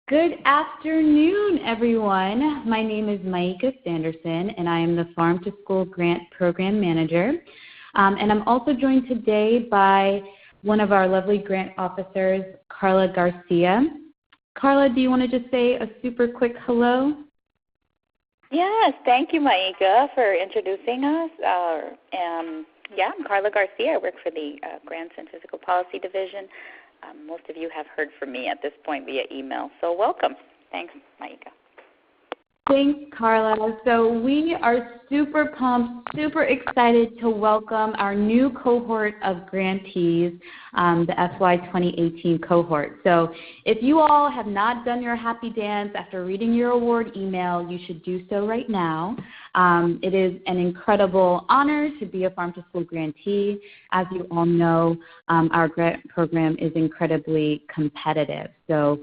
Good afternoon, everyone. My name is Maika Sanderson, and I am the Farm to School Grant Program Manager. And I'm also joined today by one of our lovely grant officers, Carla Garcia. Carla, do you want to just say a super quick hello? Yes, thank you, Maika, for introducing us. I'm Carla Garcia. I work for the Grants and Physical Policy Division. Most of you have heard from me at this point via email, so welcome. Thanks, Maika. Thanks, Carla. So we are super pumped, super excited to welcome our new cohort of grantees, the FY 2018 cohort. So if you all have not done your happy dance after reading your award email, you should do so right now. It is an incredible honor to be a Farm to School grantee. As you all know, our grant program is incredibly competitive. So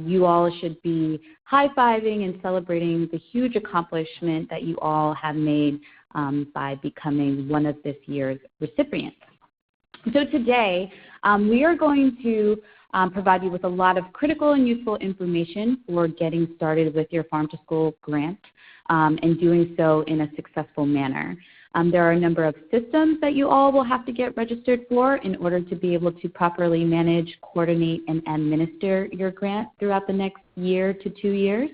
you all should be high-fiving and celebrating the huge accomplishment that you all have made by becoming one of this year's recipients. So today, we are going to provide you with a lot of critical and useful information for getting started with your Farm to School grant and doing so in a successful manner. There are a number of systems that you all will have to get registered for in order to be able to properly manage, coordinate, and administer your grant throughout the next year to 2 years.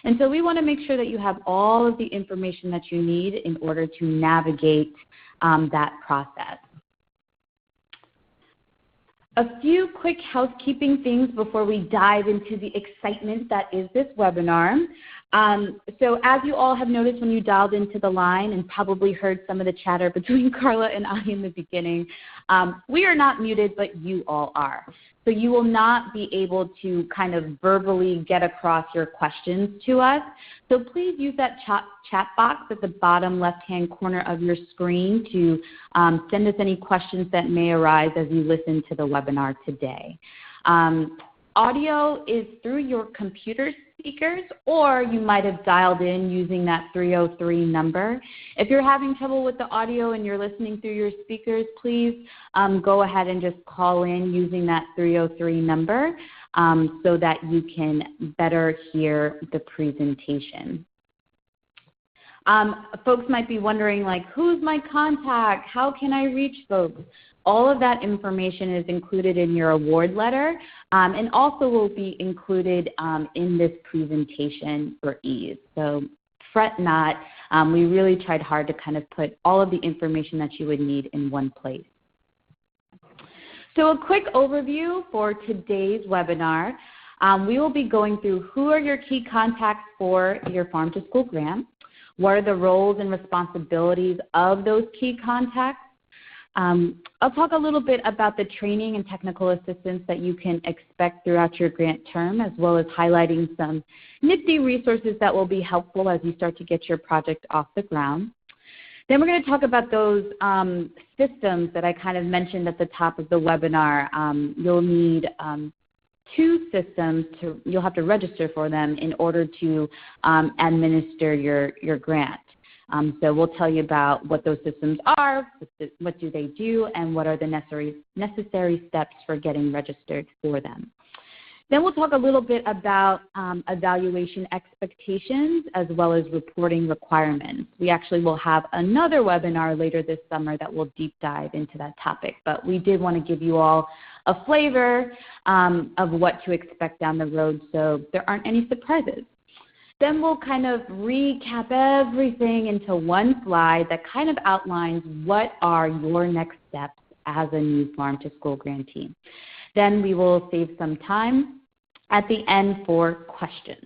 And so we want to make sure that you have all of the information that you need in order to navigate that process. A few quick housekeeping things before we dive into the excitement that is this webinar. So as you all have noticed when you dialed into the line and probably heard some of the chatter between Carla and I in the beginning, we are not muted, but you all are. So you will not be able to kind of verbally get across your questions to us. So please use that chat box at the bottom left-hand corner of your screen to send us any questions that may arise as you listen to the webinar today. Audio is through your computer speakers, or you might have dialed in using that 303 number. If you're having trouble with the audio and you're listening through your speakers, please go ahead and just call in using that 303 number so that you can better hear the presentation. Folks might be wondering, like, who's my contact? How can I reach folks? All of that information is included in your award letter and also will be included in this presentation for ease. So fret not. We really tried hard to kind of put all of the information that you would need in one place. So a quick overview for today's webinar. We will be going through who are your key contacts for your Farm to School grant, what are the roles and responsibilities of those key contacts. I'll talk a little bit about the training and technical assistance that you can expect throughout your grant term, as well as highlighting some nifty resources that will be helpful as you start to get your project off the ground. Then we're going to talk about those systems that I kind of mentioned at the top of the webinar. You'll need 2 systems. You'll have to register for them in order to administer your grant. So we'll tell you about what those systems are, what do they do, and what are the necessary steps for getting registered for them. Then we'll talk a little bit about evaluation expectations as well as reporting requirements. We actually will have another webinar later this summer that will deep dive into that topic, but we did want to give you all a flavor of what to expect down the road so there aren't any surprises. Then we'll kind of recap everything into one slide that kind of outlines what are your next steps as a new Farm to School grantee. Then we will save some time at the end for questions.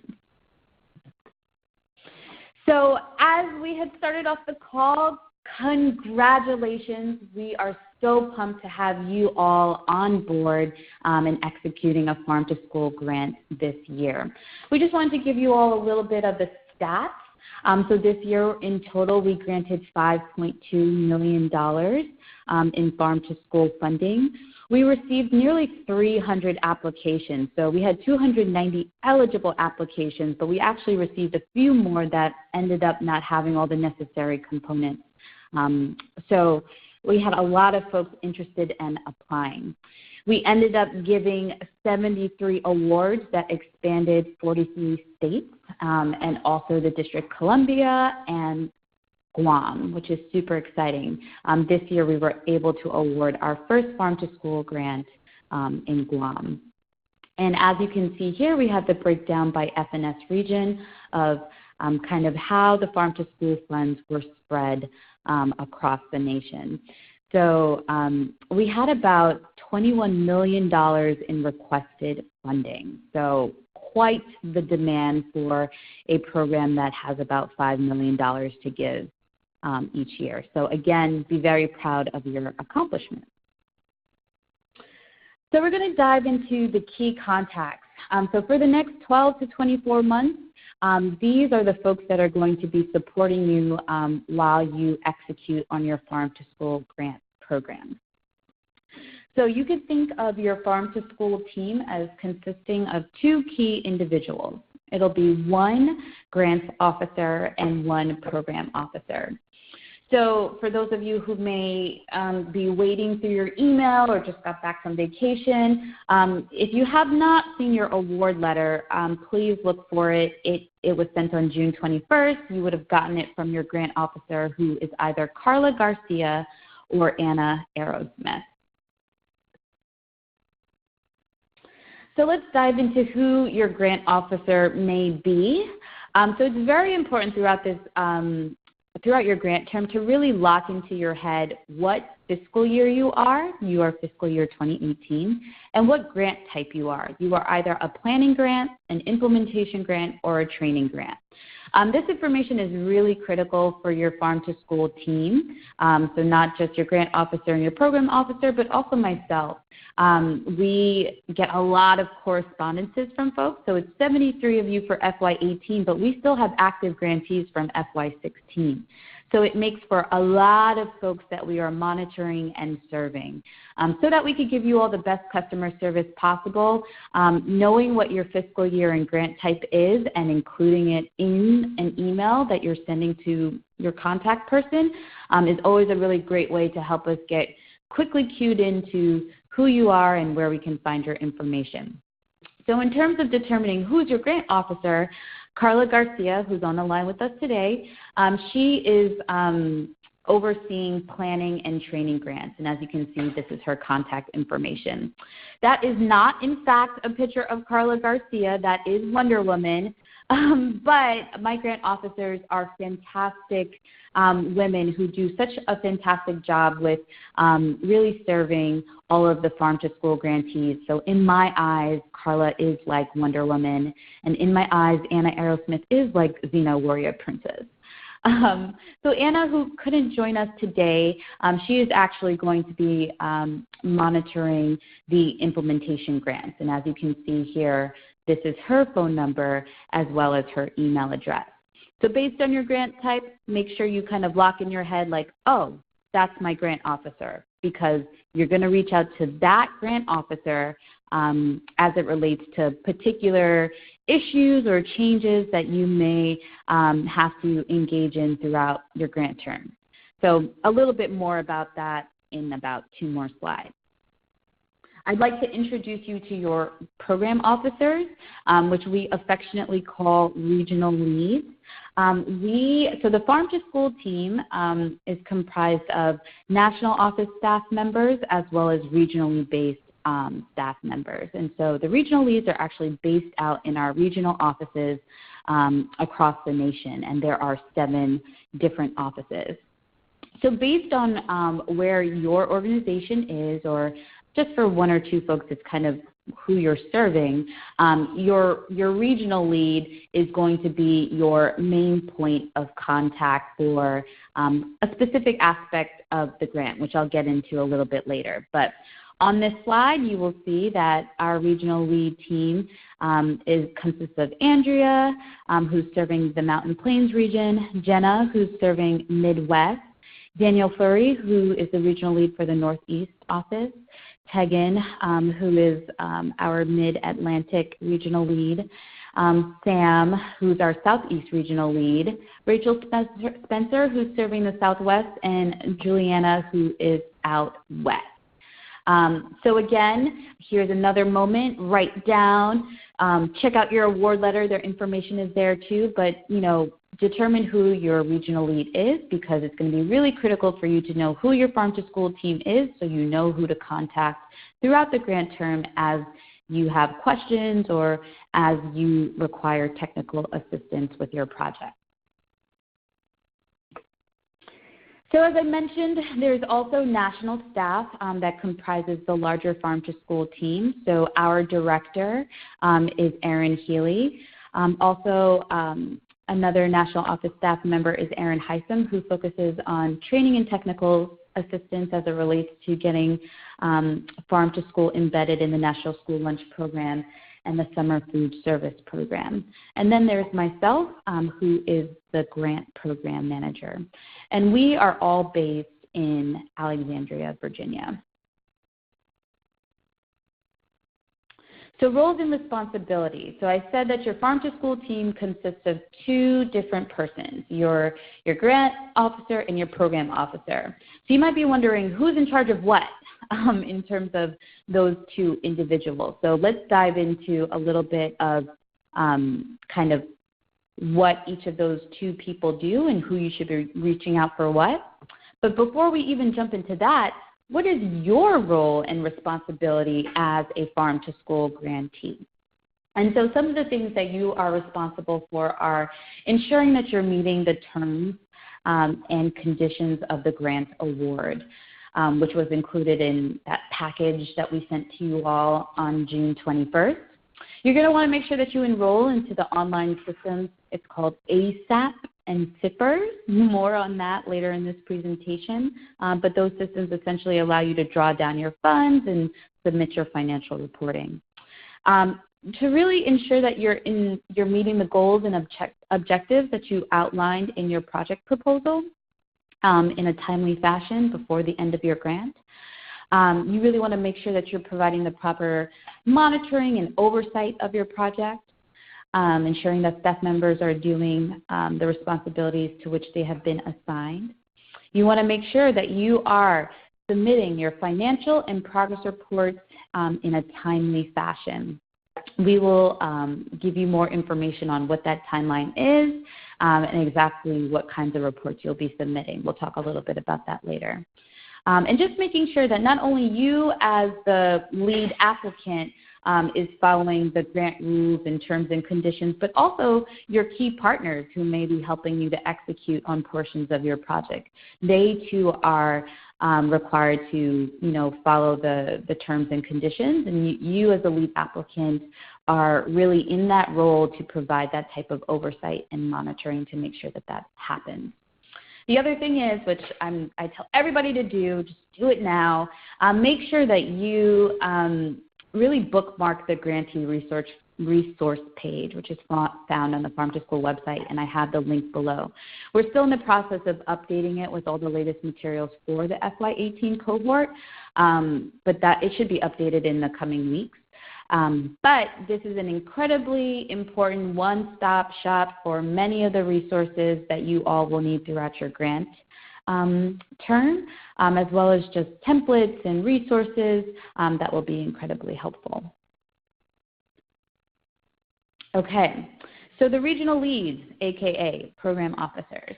So as we had started off the call, congratulations. We are so pumped to have you all on board and executing a Farm to School grant this year. We just wanted to give you all a little bit of the stats. So this year in total, we granted $5.2 million in Farm to School funding. We received nearly 300 applications. So we had 290 eligible applications, but we actually received a few more that ended up not having all the necessary components. So we had a lot of folks interested in applying. We ended up giving 73 awards that expanded 43 states and also the District of Columbia and Guam, which is super exciting. This year we were able to award our first farm-to-school grant in Guam. And as you can see here, we have the breakdown by FNS region of kind of how the farm-to-school funds were spread across the nation. So we had about $21 million in requested funding. So quite the demand for a program that has about $5 million to give each year. So again, be very proud of your accomplishment. So we're going to dive into the key contacts. So for the next 12 to 24 months, these are the folks that are going to be supporting you while you execute on your farm-to-school grant program. So you could think of your farm-to-school team as consisting of two key individuals. It'll be one grants officer and one program officer. So for those of you who may be waiting through your email or just got back from vacation, if you have not seen your award letter, please look for it. It was sent on June 21st. You would have gotten it from your grant officer, who is either Carla Garcia or Anna Aerosmith. So let's dive into who your grant officer may be. So it's very important throughout this throughout your grant term to really lock into your head what fiscal year you are fiscal year 2018, and what grant type you are. You are either a planning grant, an implementation grant, or a training grant. This information is really critical for your farm-to-school team, so not just your grant officer and your program officer, but also myself. We get a lot of correspondences from folks, so it's 73 of you for FY18, but we still have active grantees from FY16. So it makes for a lot of folks that we are monitoring and serving so that we could give you all the best customer service possible. Knowing what your fiscal year and grant type is and including it in an email that you're sending to your contact person is always a really great way to help us get quickly cued into who you are and where we can find your information. So in terms of determining who's your grant officer, Carla Garcia, who's on the line with us today, she is overseeing planning and training grants. And as you can see, this is her contact information. That is not, in fact, a picture of Carla Garcia. That is Wonder Woman. But my grant officers are fantastic women who do such a fantastic job with really serving all of the farm-to-school grantees. So in my eyes, Carla is like Wonder Woman, and in my eyes, Anna Aerosmith is like Xena Warrior Princess. So Anna, who couldn't join us today, she is actually going to be monitoring the implementation grants. And as you can see here, this is her phone number as well as her email address. So based on your grant type, make sure you kind of lock in your head like, oh, that's my grant officer, because you're going to reach out to that grant officer as it relates to particular issues or changes that you may have to engage in throughout your grant term. So a little bit more about that in about 2 more slides. I'd like to introduce you to your program officers, which we affectionately call regional leads. So the farm-to-school team is comprised of national office staff members as well as regionally based staff members. And so the regional leads are actually based out in our regional offices across the nation, and there are 7 different offices. So based on where your organization is, or just for 1 or 2 folks, it's kind of who you're serving, your regional lead is going to be your main point of contact for a specific aspect of the grant, which I'll get into a little bit later. But on this slide, you will see that our regional lead team consists of Andrea, who's serving the Mountain Plains region, Jenna, who's serving Midwest, Daniel Fleury, who is the regional lead for the Northeast office, Tegan, who is our Mid-Atlantic regional lead, Sam, who's our Southeast Regional Lead, Rachel Spencer, who's serving the Southwest, and Juliana, who is out West. So again, here's another moment. Write down, check out your award letter. Their information is there too, but determine who your regional lead is, because it's going to be really critical for you to know who your farm to school team is, so you know who to contact throughout the grant term as you have questions or as you require technical assistance with your project. So as I mentioned, there's also national staff that comprises the larger farm to school team. So our director is Erin Healy. Another national office staff member is Erin Heisem, who focuses on training and technical assistance as it relates to getting farm to school embedded in the National School Lunch Program and the Summer Food Service Program. And then there's myself, who is the Grant Program Manager. And we are all based in Alexandria, Virginia. So roles and responsibilities. So I said that your farm to school team consists of two different persons, your grant officer and your program officer. So you might be wondering who's in charge of what in terms of those two individuals. So let's dive into a little bit of kind of what each of those two people do and who you should be reaching out for what. But before we even jump into that, what is your role and responsibility as a farm to school grantee? And so some of the things that you are responsible for are ensuring that you're meeting the terms and conditions of the grant award, which was included in that package that we sent to you all on June 21st. You're going to want to make sure that you enroll into the online systems. It's called ASAP and SIPR. More on that later in this presentation. But those systems essentially allow you to draw down your funds and submit your financial reporting. To really ensure that you're meeting the goals and objectives that you outlined in your project proposal in a timely fashion before the end of your grant. You really want to make sure that you're providing the proper monitoring and oversight of your project, ensuring that staff members are doing the responsibilities to which they have been assigned. You want to make sure that you are submitting your financial and progress reports in a timely fashion. We will give you more information on what that timeline is and exactly what kinds of reports you'll be submitting. We'll talk a little bit about that later. And just making sure that not only you as the lead applicant is following the grant rules and terms and conditions, but also your key partners who may be helping you to execute on portions of your project. They too are required to follow the terms and conditions, and you as a lead applicant are really in that role to provide that type of oversight and monitoring to make sure that that happens. The other thing is, which I tell everybody to do, just do it now, make sure that you really bookmark the grantee resource page, which is found on the Farm to School website, and I have the link below. We're still in the process of updating it with all the latest materials for the FY18 cohort, but it should be updated in the coming weeks. But this is an incredibly important one-stop shop for many of the resources that you all will need throughout your grant term, as well as just templates and resources that will be incredibly helpful. Okay, so the regional leads, aka program officers.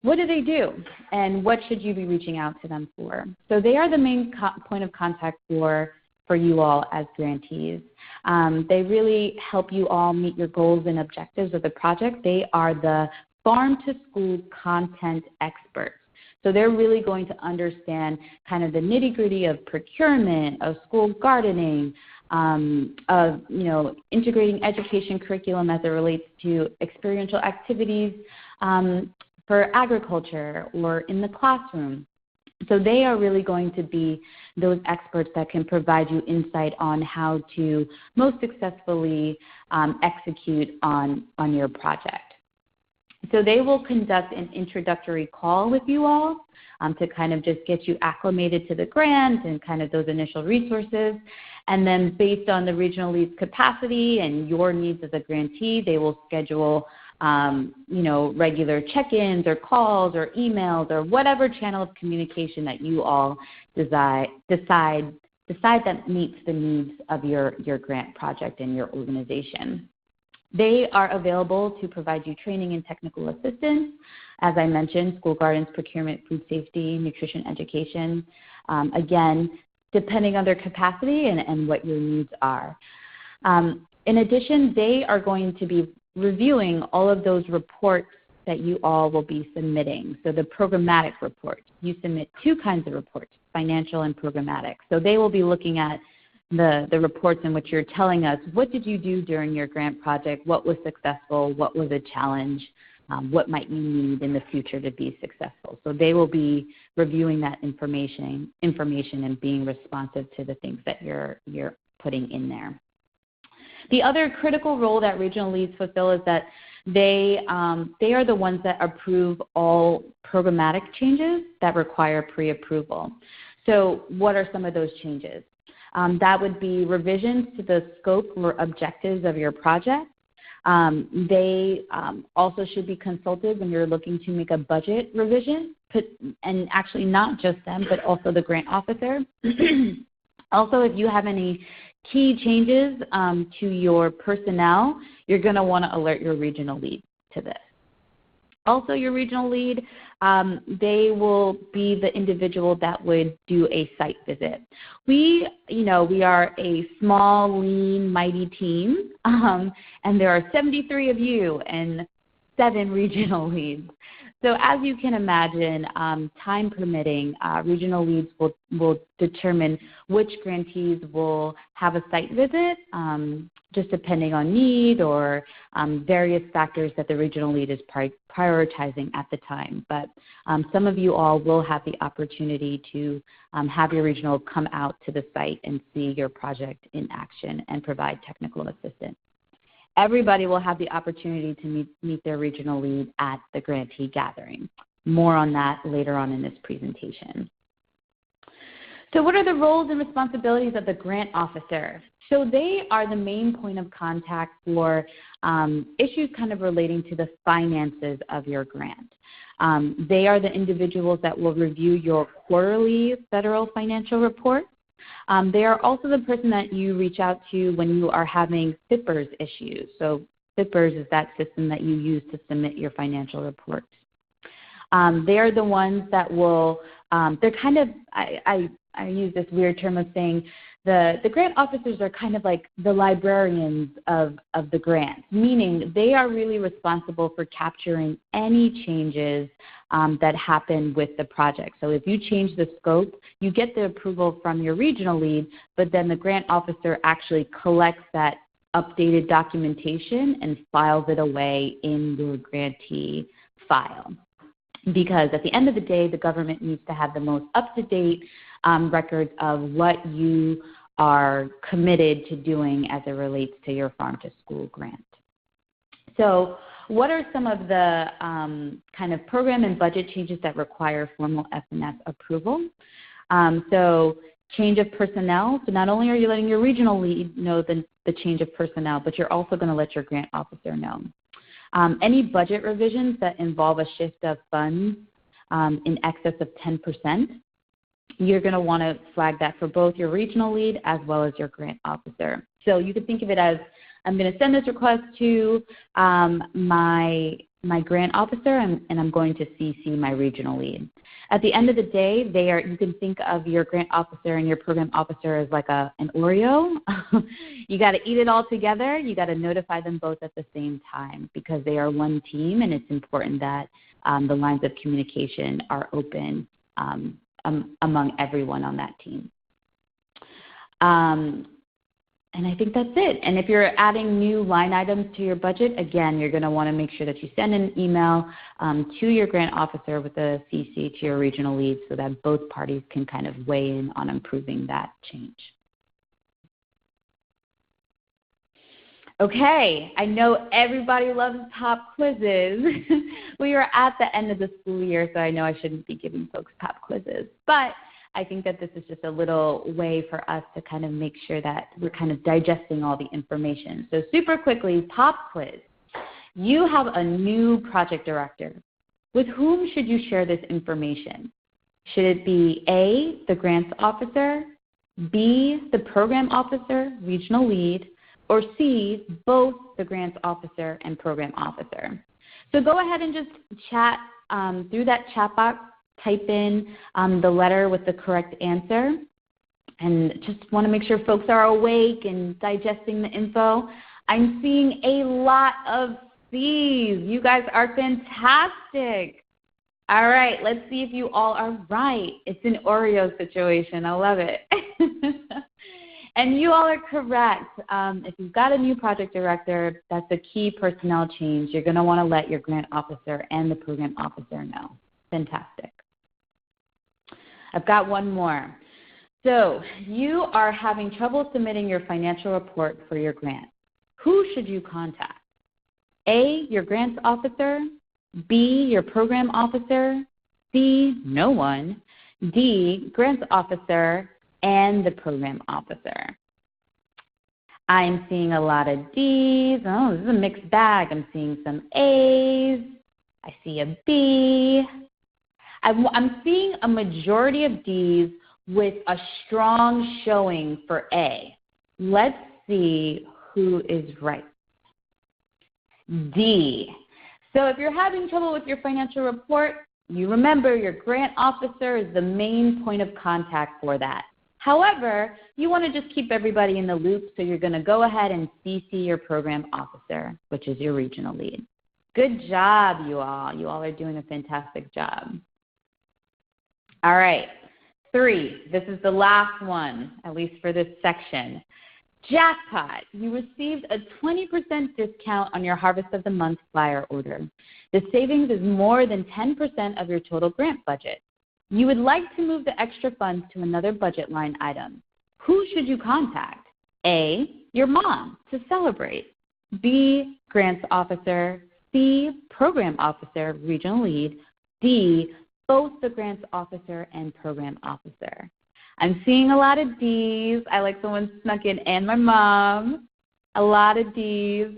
What do they do, and what should you be reaching out to them for? So they are the main point of contact for you all as grantees. They really help you all meet your goals and objectives of the project. They are the farm to school content experts. So they're really going to understand kind of the nitty-gritty of procurement, of school gardening, of integrating education curriculum as it relates to experiential activities for agriculture or in the classroom. So they are really going to be those experts that can provide you insight on how to most successfully execute on your project. So they will conduct an introductory call with you all to kind of just get you acclimated to the grant and kind of those initial resources. And then based on the regional lead's capacity and your needs as a grantee, they will schedule regular check-ins or calls or emails or whatever channel of communication that you all decide that meets the needs of your grant project and your organization. They are available to provide you training and technical assistance. As I mentioned, school gardens, procurement, food safety, nutrition education. Again, depending on their capacity and what your needs are. In addition, they are going to be reviewing all of those reports that you all will be submitting. So the programmatic reports, you submit two kinds of reports, financial and programmatic. So they will be looking at the reports in which you're telling us, what did you do during your grant project, what was successful, what was a challenge, what might you need in the future to be successful. So they will be reviewing that information and being responsive to the things that you're putting in there. The other critical role that regional leads fulfill is that they are the ones that approve all programmatic changes that require pre-approval. So what are some of those changes? That would be revisions to the scope or objectives of your project. They also should be consulted when you're looking to make a budget revision, and actually not just them, but also the grant officer. Also, if you have any key changes to your personnel, you're going to want to alert your regional lead to this. Also, your regional lead, they will be the individual that would do a site visit. We are a small, lean, mighty team, and there are 73 of you and 7 regional leads. So as you can imagine, time permitting, regional leads will determine which grantees will have a site visit, just depending on need or various factors that the regional lead is prioritizing at the time. But some of you all will have the opportunity to have your regional come out to the site and see your project in action and provide technical assistance. Everybody will have the opportunity to meet their regional lead at the grantee gathering. More on that later on in this presentation. So what are the roles and responsibilities of the grant officer? So they are the main point of contact for issues kind of relating to the finances of your grant. They are the individuals that will review your quarterly federal financial report. They are also the person that you reach out to when you are having FIPPers issues. So FIPPers is that system that you use to submit your financial reports. They are the ones that will, they're kind of, I use this weird term of saying the grant officers are kind of like the librarians of the grant, meaning they are really responsible for capturing any changes that happen with the project. So if you change the scope, you get the approval from your regional lead, but then the grant officer actually collects that updated documentation and files it away in your grantee file. Because at the end of the day, the government needs to have the most up-to-date records of what you are committed to doing as it relates to your farm to school grant. So what are some of the kind of program and budget changes that require formal FNS approval? So change of personnel. So not only are you letting your regional lead know the change of personnel, but you're also going to let your grant officer know. Any budget revisions that involve a shift of funds in excess of 10%, you're going to want to flag that for both your regional lead as well as your grant officer. So you could think of it as, I'm going to send this request to my grant officer, and I'm going to CC my regional lead. At the end of the day, you can think of your grant officer and your program officer as like an Oreo. You got to eat it all together. You got to notify them both at the same time because they are one team, and it's important that the lines of communication are open among everyone on that team. And I think that's it. And if you're adding new line items to your budget, again, you're going to want to make sure that you send an email to your grant officer with a CC to your regional lead so that both parties can kind of weigh in on improving that change. Okay, I know everybody loves pop quizzes. We are at the end of the school year, so I know I shouldn't be giving folks pop quizzes. But I think that this is just a little way for us to kind of make sure that we're kind of digesting all the information. So super quickly, pop quiz. You have a new project director. With whom should you share this information? Should it be A, the grants officer, B, the program officer, regional lead, or C, both the grants officer and program officer? So go ahead and just chat through that chat box, type in the letter with the correct answer, and just want to make sure folks are awake and digesting the info. I'm seeing a lot of C's. You guys are fantastic. All right, let's see if you all are right. It's an Oreo situation. I love it. And you all are correct. If you've got a new project director, that's a key personnel change. You're going to want to let your grant officer and the program officer know. Fantastic. I've got one more. So you are having trouble submitting your financial report for your grant. Who should you contact? A, your grants officer, B, your program officer, C, no one, D, grants officer, and the program officer. I'm seeing a lot of D's. Oh, this is a mixed bag. I'm seeing some A's. I see a B. I'm seeing a majority of D's with a strong showing for A. Let's see who is right. D. So if you're having trouble with your financial report, you remember your grant officer is the main point of contact for that. However, you want to just keep everybody in the loop, so you're going to go ahead and CC your program officer, which is your regional lead. Good job, you all. You all are doing a fantastic job. All right, 3. This is the last one, at least for this section. Jackpot. You received a 20% discount on your Harvest of the Month flyer order. The savings is more than 10% of your total grant budget. You would like to move the extra funds to another budget line item. Who should you contact? A, your mom to celebrate. B, grants officer. C, program officer, regional lead. D, both the grants officer and program officer. I'm seeing a lot of D's. I like someone snuck in, and my mom. A lot of D's.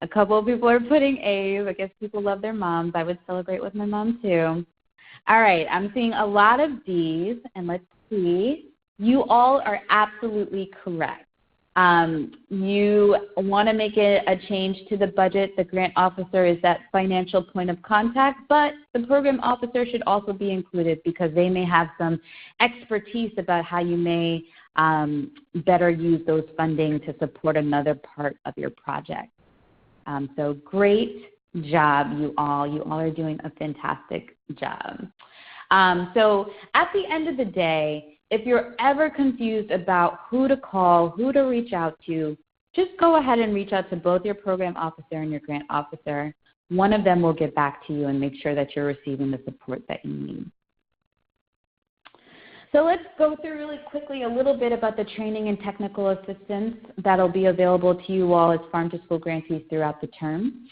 A couple of people are putting A's. I guess people love their moms. I would celebrate with my mom too. All right, I'm seeing a lot of D's, and let's see. You all are absolutely correct. You want to make a change to the budget. The grant officer is that financial point of contact, but the program officer should also be included because they may have some expertise about how you may better use those funding to support another part of your project. So great job, you all. You all are doing a fantastic job. So at the end of the day, if you're ever confused about who to call, who to reach out to, just go ahead and reach out to both your program officer and your grant officer. One of them will get back to you and make sure that you're receiving the support that you need. So let's go through really quickly a little bit about the training and technical assistance that will be available to you all as Farm to School grantees throughout the term.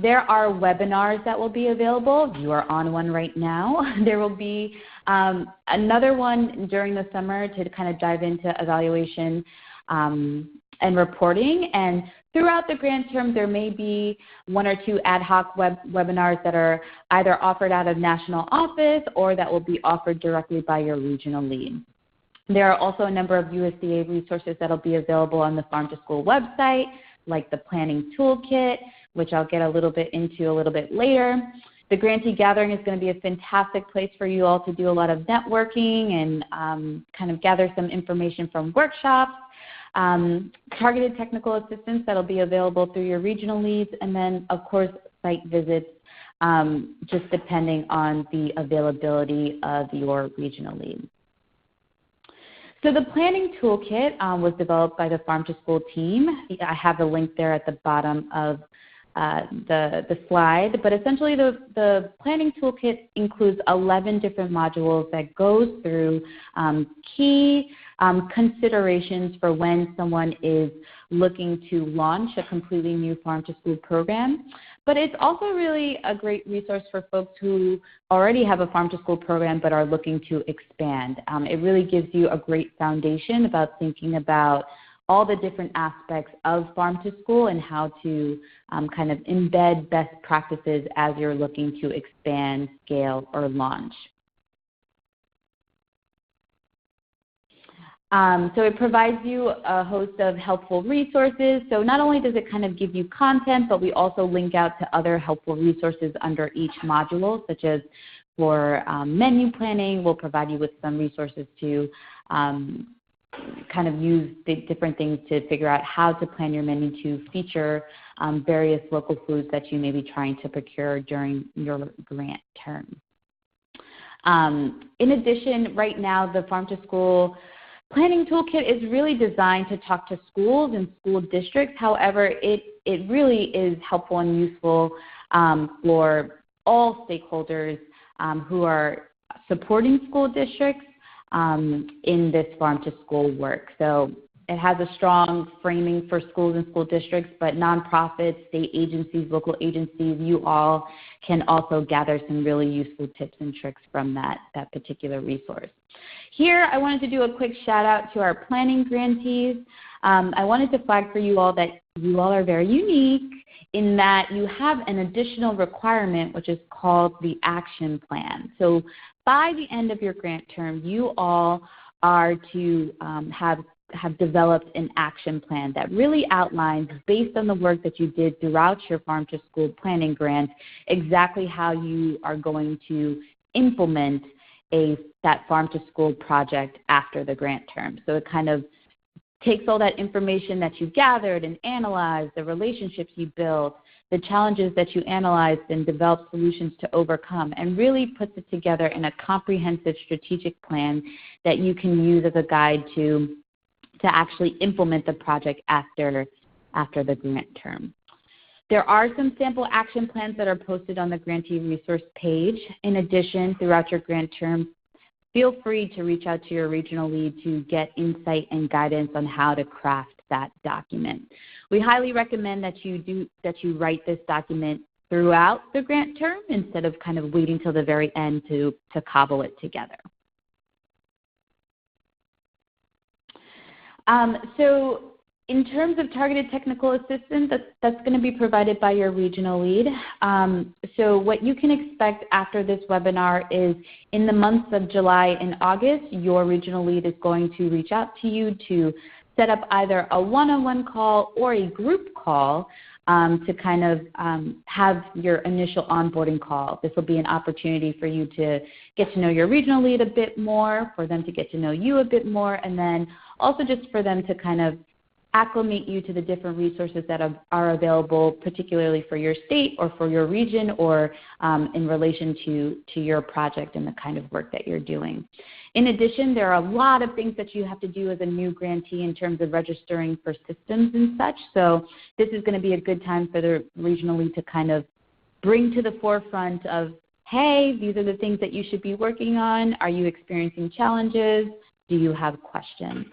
There are webinars that will be available. You are on one right now. There will be another one during the summer to kind of dive into evaluation and reporting. And throughout the grant term, there may be 1 or 2 ad hoc webinars that are either offered out of national office or that will be offered directly by your regional lead. There are also a number of USDA resources that will be available on the Farm to School website, like the planning toolkit, which I'll get a little bit into a little bit later. The Grantee Gathering is going to be a fantastic place for you all to do a lot of networking and kind of gather some information from workshops, targeted technical assistance that will be available through your regional leads, and then, of course, site visits, just depending on the availability of your regional lead. So the planning toolkit was developed by the Farm to School team. I have the link there at the bottom of the slide, but essentially the planning toolkit includes 11 different modules that goes through key considerations for when someone is looking to launch a completely new farm-to-school program. But it's also really a great resource for folks who already have a farm-to-school program but are looking to expand. It really gives you a great foundation about thinking about all the different aspects of farm-to-school and how to kind of embed best practices as you're looking to expand, scale, or launch. So it provides you a host of helpful resources. So not only does it kind of give you content, but we also link out to other helpful resources under each module, such as for menu planning. We'll provide you with some resources to kind of use the different things to figure out how to plan your menu to feature various local foods that you may be trying to procure during your grant term. In addition, right now the Farm to School Planning Toolkit is really designed to talk to schools and school districts. However, it really is helpful and useful for all stakeholders who are supporting school districts in this farm-to-school work. So it has a strong framing for schools and school districts, but nonprofits, state agencies, local agencies, you all can also gather some really useful tips and tricks from that particular resource. Here, I wanted to do a quick shout out to our planning grantees. I wanted to flag for you all that you all are very unique in that you have an additional requirement, which is called the action plan. So by the end of your grant term, you all are to have developed an action plan that really outlines, based on the work that you did throughout your Farm to School planning grant, exactly how you are going to implement that Farm to School project after the grant term. So it kind of takes all that information that you gathered and analyzed, the relationships you built, the challenges that you analyzed and developed solutions to overcome, and really puts it together in a comprehensive strategic plan that you can use as a guide to actually implement the project after the grant term. There are some sample action plans that are posted on the grantee resource page. In addition, throughout your grant term, feel free to reach out to your regional lead to get insight and guidance on how to craft that document. We highly recommend that you write this document throughout the grant term instead of kind of waiting till the very end to cobble it together. So in terms of targeted technical assistance, that's going to be provided by your regional lead. So what you can expect after this webinar is in the months of July and August, your regional lead is going to reach out to you to set up either a one-on-one call or a group call to kind of have your initial onboarding call. This will be an opportunity for you to get to know your regional lead a bit more, for them to get to know you a bit more, and then also just for them to kind of acclimate you to the different resources that are available, particularly for your state or for your region or in relation to your project and the kind of work that you're doing. In addition, there are a lot of things that you have to do as a new grantee in terms of registering for systems and such. So this is going to be a good time for the regional lead to kind of bring to the forefront of, hey, these are the things that you should be working on. Are you experiencing challenges? Do you have questions?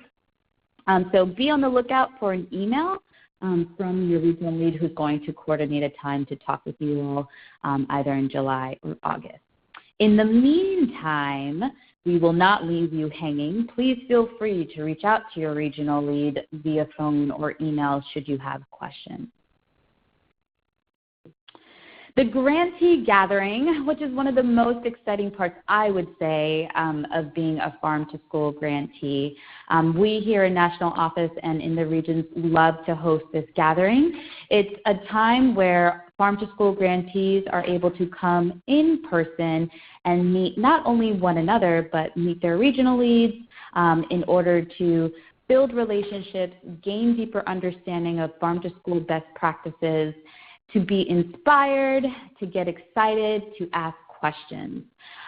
So be on the lookout for an email from your regional lead who's going to coordinate a time to talk with you all either in July or August. In the meantime, we will not leave you hanging. Please feel free to reach out to your regional lead via phone or email should you have questions. The grantee gathering, which is one of the most exciting parts, I would say, of being a farm-to-school grantee. We here in National Office and in the regions love to host this gathering. It's a time where farm-to-school grantees are able to come in person and meet not only one another, but meet their regional leads in order to build relationships, gain deeper understanding of farm-to-school best practices, to be inspired, to get excited, to ask questions.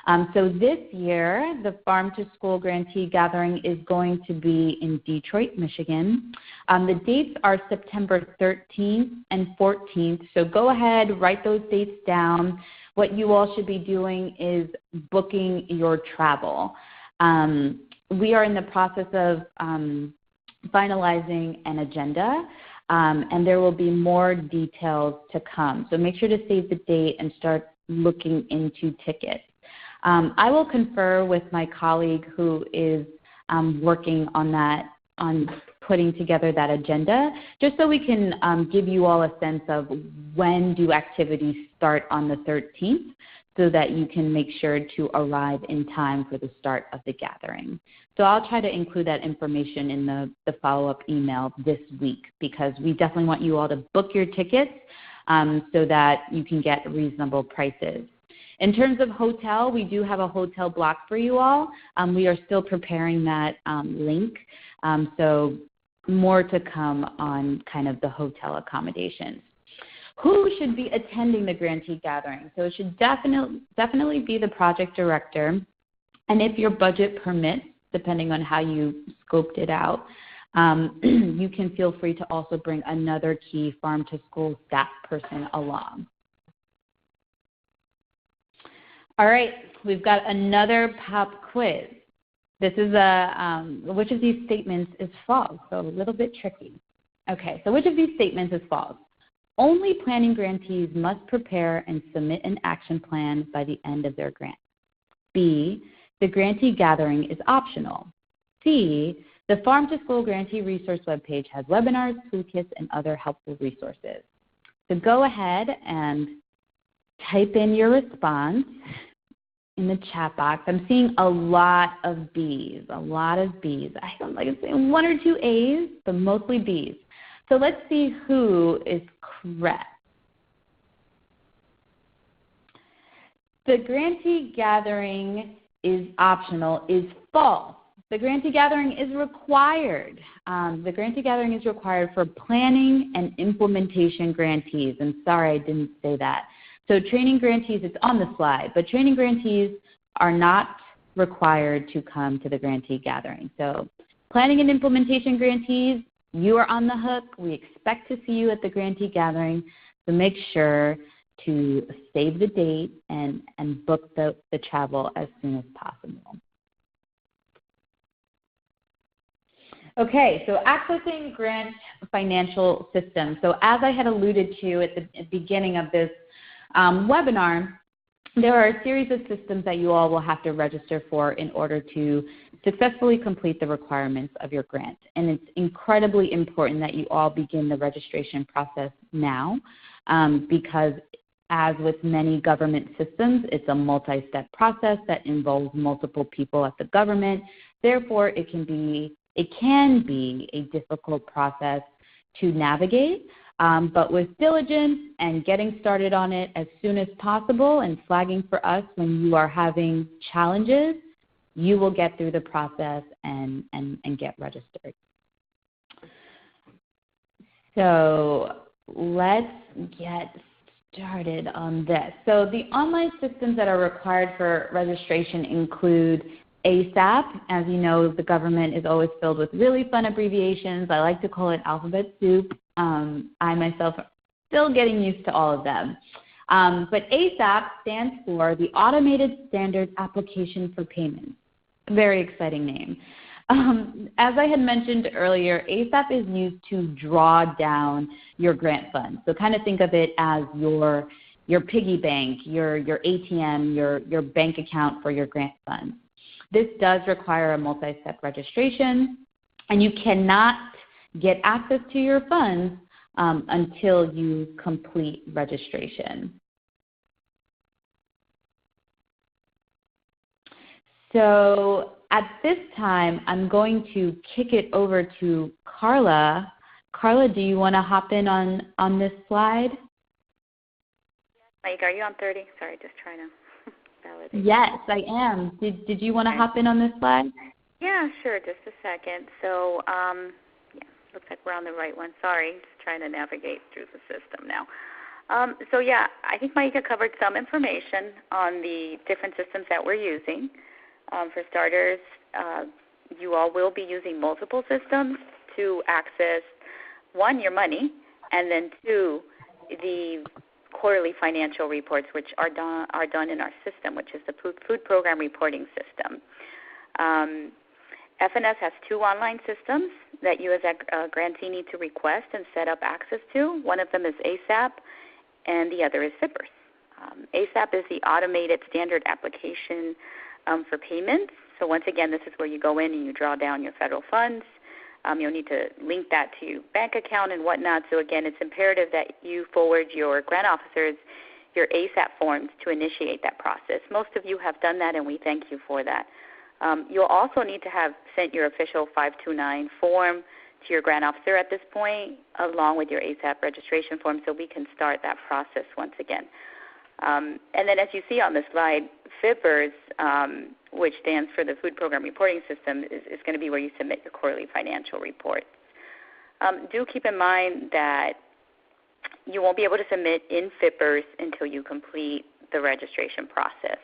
So this year, the Farm to School Grantee Gathering is going to be in Detroit, Michigan. The dates are September 13th and 14th. So go ahead, write those dates down. What you all should be doing is booking your travel. We are in the process of finalizing an agenda, and there will be more details to come. So make sure to save the date and start looking into tickets. I will confer with my colleague who is working on that, on putting together that agenda, just so we can give you all a sense of when do activities start on the 13th, so that you can make sure to arrive in time for the start of the gathering. So I'll try to include that information in the follow-up email this week, because we definitely want you all to book your tickets so that you can get reasonable prices. In terms of hotel, we do have a hotel block for you all. We are still preparing that link, so more to come on kind of the hotel accommodations. Who should be attending the grantee gathering? So it should definitely be the project director, and if your budget permits, depending on how you scoped it out, you can feel free to also bring another key farm to school staff person along. All right, we've got another pop quiz. This is which of these statements is false? So a little bit tricky. Okay, so which of these statements is false? Only planning grantees must prepare and submit an action plan by the end of their grant. B, the grantee gathering is optional. C, the Farm to School Grantee Resource webpage has webinars, toolkits, and other helpful resources. So go ahead and type in your response in the chat box. I'm seeing a lot of B's, I don't like saying one or two A's, but mostly B's. So let's see who is correct. The grantee gathering is optional is false. The grantee gathering is required. The grantee gathering is required for planning and implementation grantees. And sorry, I didn't say that. So training grantees, it's on the slide, but training grantees are not required to come to the grantee gathering. So planning and implementation grantees, you are on the hook. We expect to see you at the grantee gathering, so make sure to save the date and book the travel as soon as possible. Okay, so accessing grant financial systems. So as I had alluded to at the beginning of this webinar, there are a series of systems that you all will have to register for in order to successfully complete the requirements of your grant. And it's incredibly important that you all begin the registration process now, because as with many government systems, it's a multi-step process that involves multiple people at the government. Therefore, it can be a difficult process to navigate. But with diligence and getting started on it as soon as possible and flagging for us when you are having challenges, you will get through the process and get registered. So let's get started on this. So the online systems that are required for registration include ASAP. As you know, the government is always filled with really fun abbreviations. I like to call it alphabet soup. I myself am still getting used to all of them. But ASAP stands for the Automated Standard Application for Payments. Very exciting name. As I had mentioned earlier, ASAP is used to draw down your grant funds. So kind of think of it as your piggy bank, your ATM, your bank account for your grant funds. This does require a multi-step registration, and you cannot get access to your funds until you complete registration. So at this time, I'm going to kick it over to Carla. Carla, do you want to hop in on this slide? Mike, are you on 30? Sorry, just trying to validate. Yes, I am. Did you want to hop in on this slide? Yeah, sure, just a second. So, yeah, looks like we're on the right one. Sorry, just trying to navigate through the system now. So yeah, I think Maika covered some information on the different systems that we're using. For starters, you all will be using multiple systems to access, one, your money, and then two, the quarterly financial reports, which are done in our system, which is the food program reporting system. FNS has two online systems that you as a grantee need to request and set up access to. One of them is ASAP, and the other is FIPPers. ASAP is the automated standard application for payments. So once again, this is where you go in and you draw down your federal funds. You'll need to link that to your bank account and whatnot. So again, it's imperative that you forward your grant officers your ASAP forms to initiate that process. Most of you have done that, and we thank you for that. You'll also need to have sent your official 529 form to your grant officer at this point, along with your ASAP registration form, so we can start that process once again. And then as you see on the slide, FIPPers, which stands for the Food Program Reporting System, is going to be where you submit your quarterly financial reports. Do keep in mind that you won't be able to submit in FIPPers until you complete the registration process.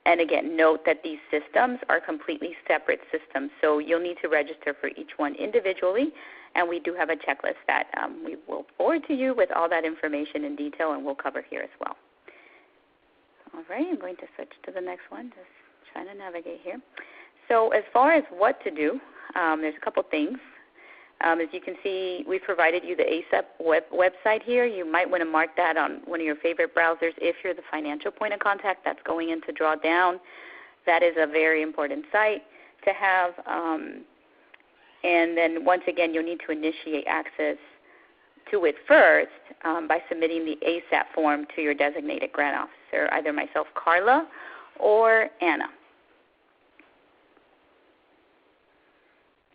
And again, note that these systems are completely separate systems, so you'll need to register for each one individually, and we do have a checklist that we will forward to you with all that information in detail, and we'll cover here as well. All right, I'm going to switch to the next one, just trying to navigate here. So as far as what to do, there's a couple things. As you can see, we provided you the ASAP website here. You might want to mark that on one of your favorite browsers if you're the financial point of contact that's going in to draw down. That is a very important site to have. And then once again, you'll need to initiate access to it first by submitting the ASAP form to your designated grant officer, either myself, Carla, or Anna.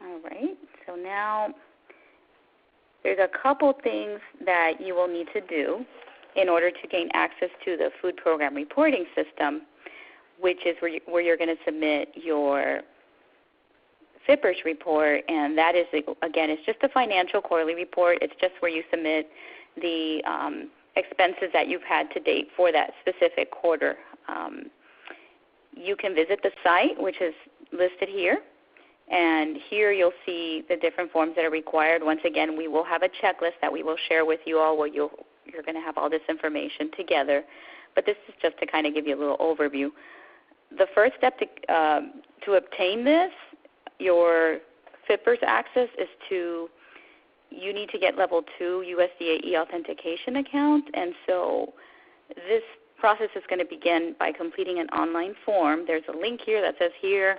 All right, so now there's a couple things that you will need to do in order to gain access to the food program reporting system, which is where you're going to submit your FIPPers report, and that is, again, it's just a financial quarterly report. It's just where you submit the expenses that you've had to date for that specific quarter. You can visit the site, which is listed here, and here you'll see the different forms that are required. Once again, we will have a checklist that we will share with you all where you're going to have all this information together, but this is just to kind of give you a little overview. The first step to obtain this, your FIPPers access, is you need to get level 2 USDA e-authentication account, and so this process is going to begin by completing an online form. There's a link here that says here.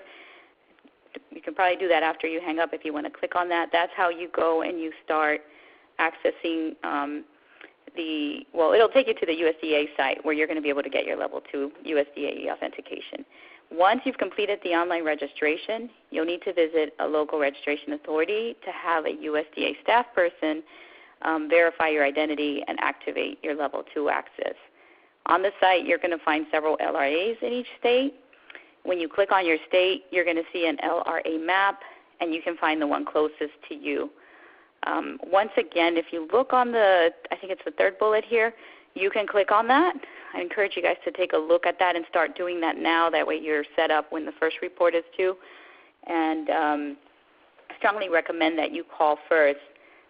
You can probably do that after you hang up if you want to click on that. That's how you go and you start accessing it'll take you to the USDA site where you're going to be able to get your level 2 USDA e-authentication. Once you've completed the online registration, you'll need to visit a local registration authority to have a USDA staff person verify your identity and activate your level 2 access. On the site, you're going to find several LRAs in each state. When you click on your state, you're going to see an LRA map, and you can find the one closest to you. Once again, if you look on I think it's the third bullet here, you can click on that. I encourage you guys to take a look at that and start doing that now. That way you're set up when the first report is due. And I strongly recommend that you call first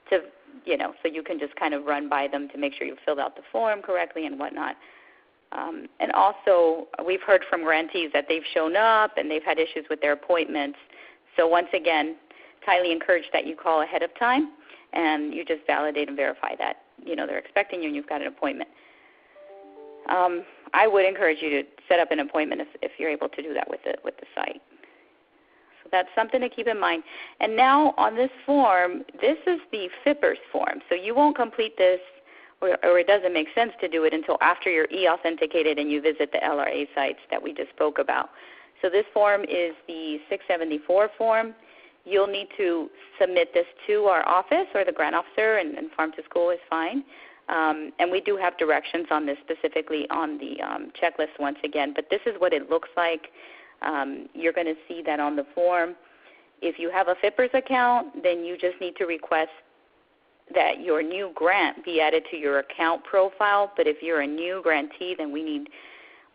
to, so you can just kind of run by them to make sure you've filled out the form correctly and whatnot. And also, we've heard from grantees that they've shown up and they've had issues with their appointments. So once again, highly encourage that you call ahead of time and you just validate and verify that, they're expecting you and you've got an appointment. I would encourage you to set up an appointment if you're able to do that with the site. So that's something to keep in mind. And now on this form, this is the FIPPers form. So you won't complete this, or it doesn't make sense to do it until after you're e-authenticated and you visit the LRA sites that we just spoke about. So this form is the 674 form. You'll need to submit this to our office or the grant officer, and farm to school is fine. And we do have directions on this specifically on the checklist once again. But this is what it looks like. You're going to see that on the form. If you have a FIPPers account, then you just need to request that your new grant be added to your account profile, but if you're a new grantee, then we need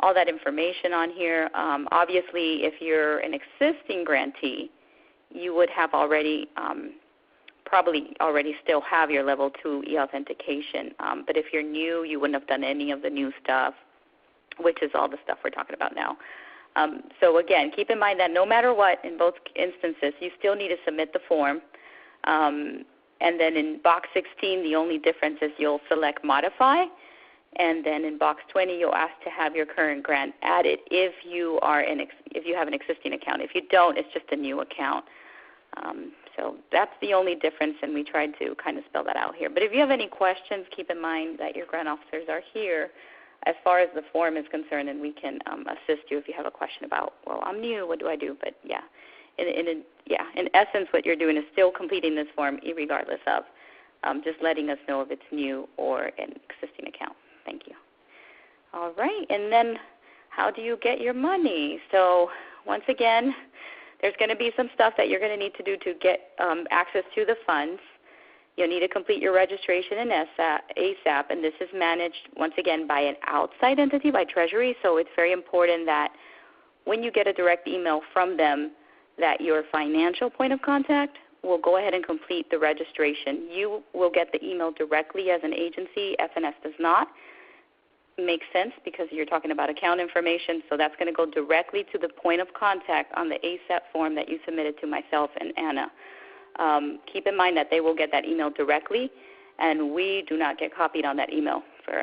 all that information on here. Obviously, if you're an existing grantee, you would have already probably already still have your Level 2 e-authentication. But if you're new, you wouldn't have done any of the new stuff, which is all the stuff we're talking about now. So again, keep in mind that no matter what, in both instances, you still need to submit the form. And then in box 16, the only difference is you'll select Modify. And then in box 20, you'll ask to have your current grant added if you have an existing account. If you don't, it's just a new account. So that's the only difference, and we tried to kind of spell that out here. But if you have any questions, keep in mind that your grant officers are here as far as the form is concerned, and we can assist you if you have a question about, well, I'm new, what do I do? But yeah, in essence, what you're doing is still completing this form regardless of just letting us know if it's new or an existing account. Thank you. All right, and then how do you get your money? So once again, there's going to be some stuff that you're going to need to do to get access to the funds. You'll need to complete your registration in ASAP, and this is managed, once again, by an outside entity, by Treasury, so it's very important that when you get a direct email from them, that your financial point of contact will go ahead and complete the registration. You will get the email directly as an agency. FNS does not. Makes sense because you're talking about account information, so that's going to go directly to the point of contact on the ASAP form that you submitted to myself and Anna. Keep in mind that they will get that email directly, and we do not get copied on that email for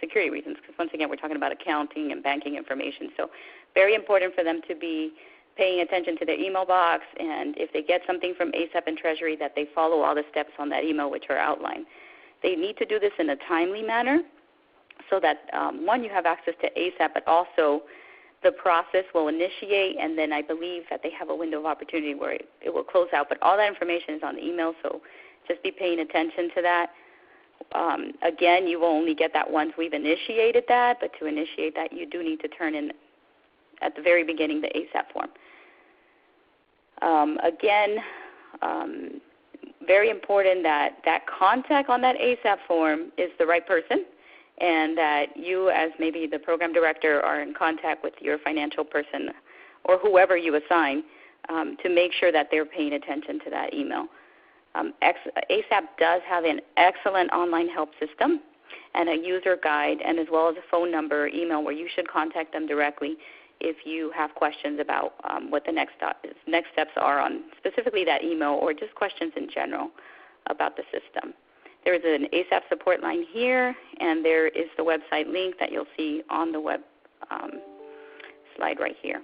security reasons, because once again we're talking about accounting and banking information. So very important for them to be paying attention to their email box, and if they get something from ASAP and Treasury, that they follow all the steps on that email which are outlined. They need to do this in a timely manner so that, one, you have access to ASAP, but also the process will initiate, and then I believe that they have a window of opportunity where it will close out. But all that information is on the email, so just be paying attention to that. Again, you will only get that once we've initiated that, but to initiate that, you do need to turn in at the very beginning the ASAP form. Very important that that contact on that ASAP form is the right person, and that you, as maybe the program director, are in contact with your financial person or whoever you assign to make sure that they're paying attention to that email. ASAP does have an excellent online help system and a user guide, and as well as a phone number or email where you should contact them directly if you have questions about what the next steps are on specifically that email, or just questions in general about the system. There is an ASAP support line here, and there is the website link that you'll see on the web slide right here.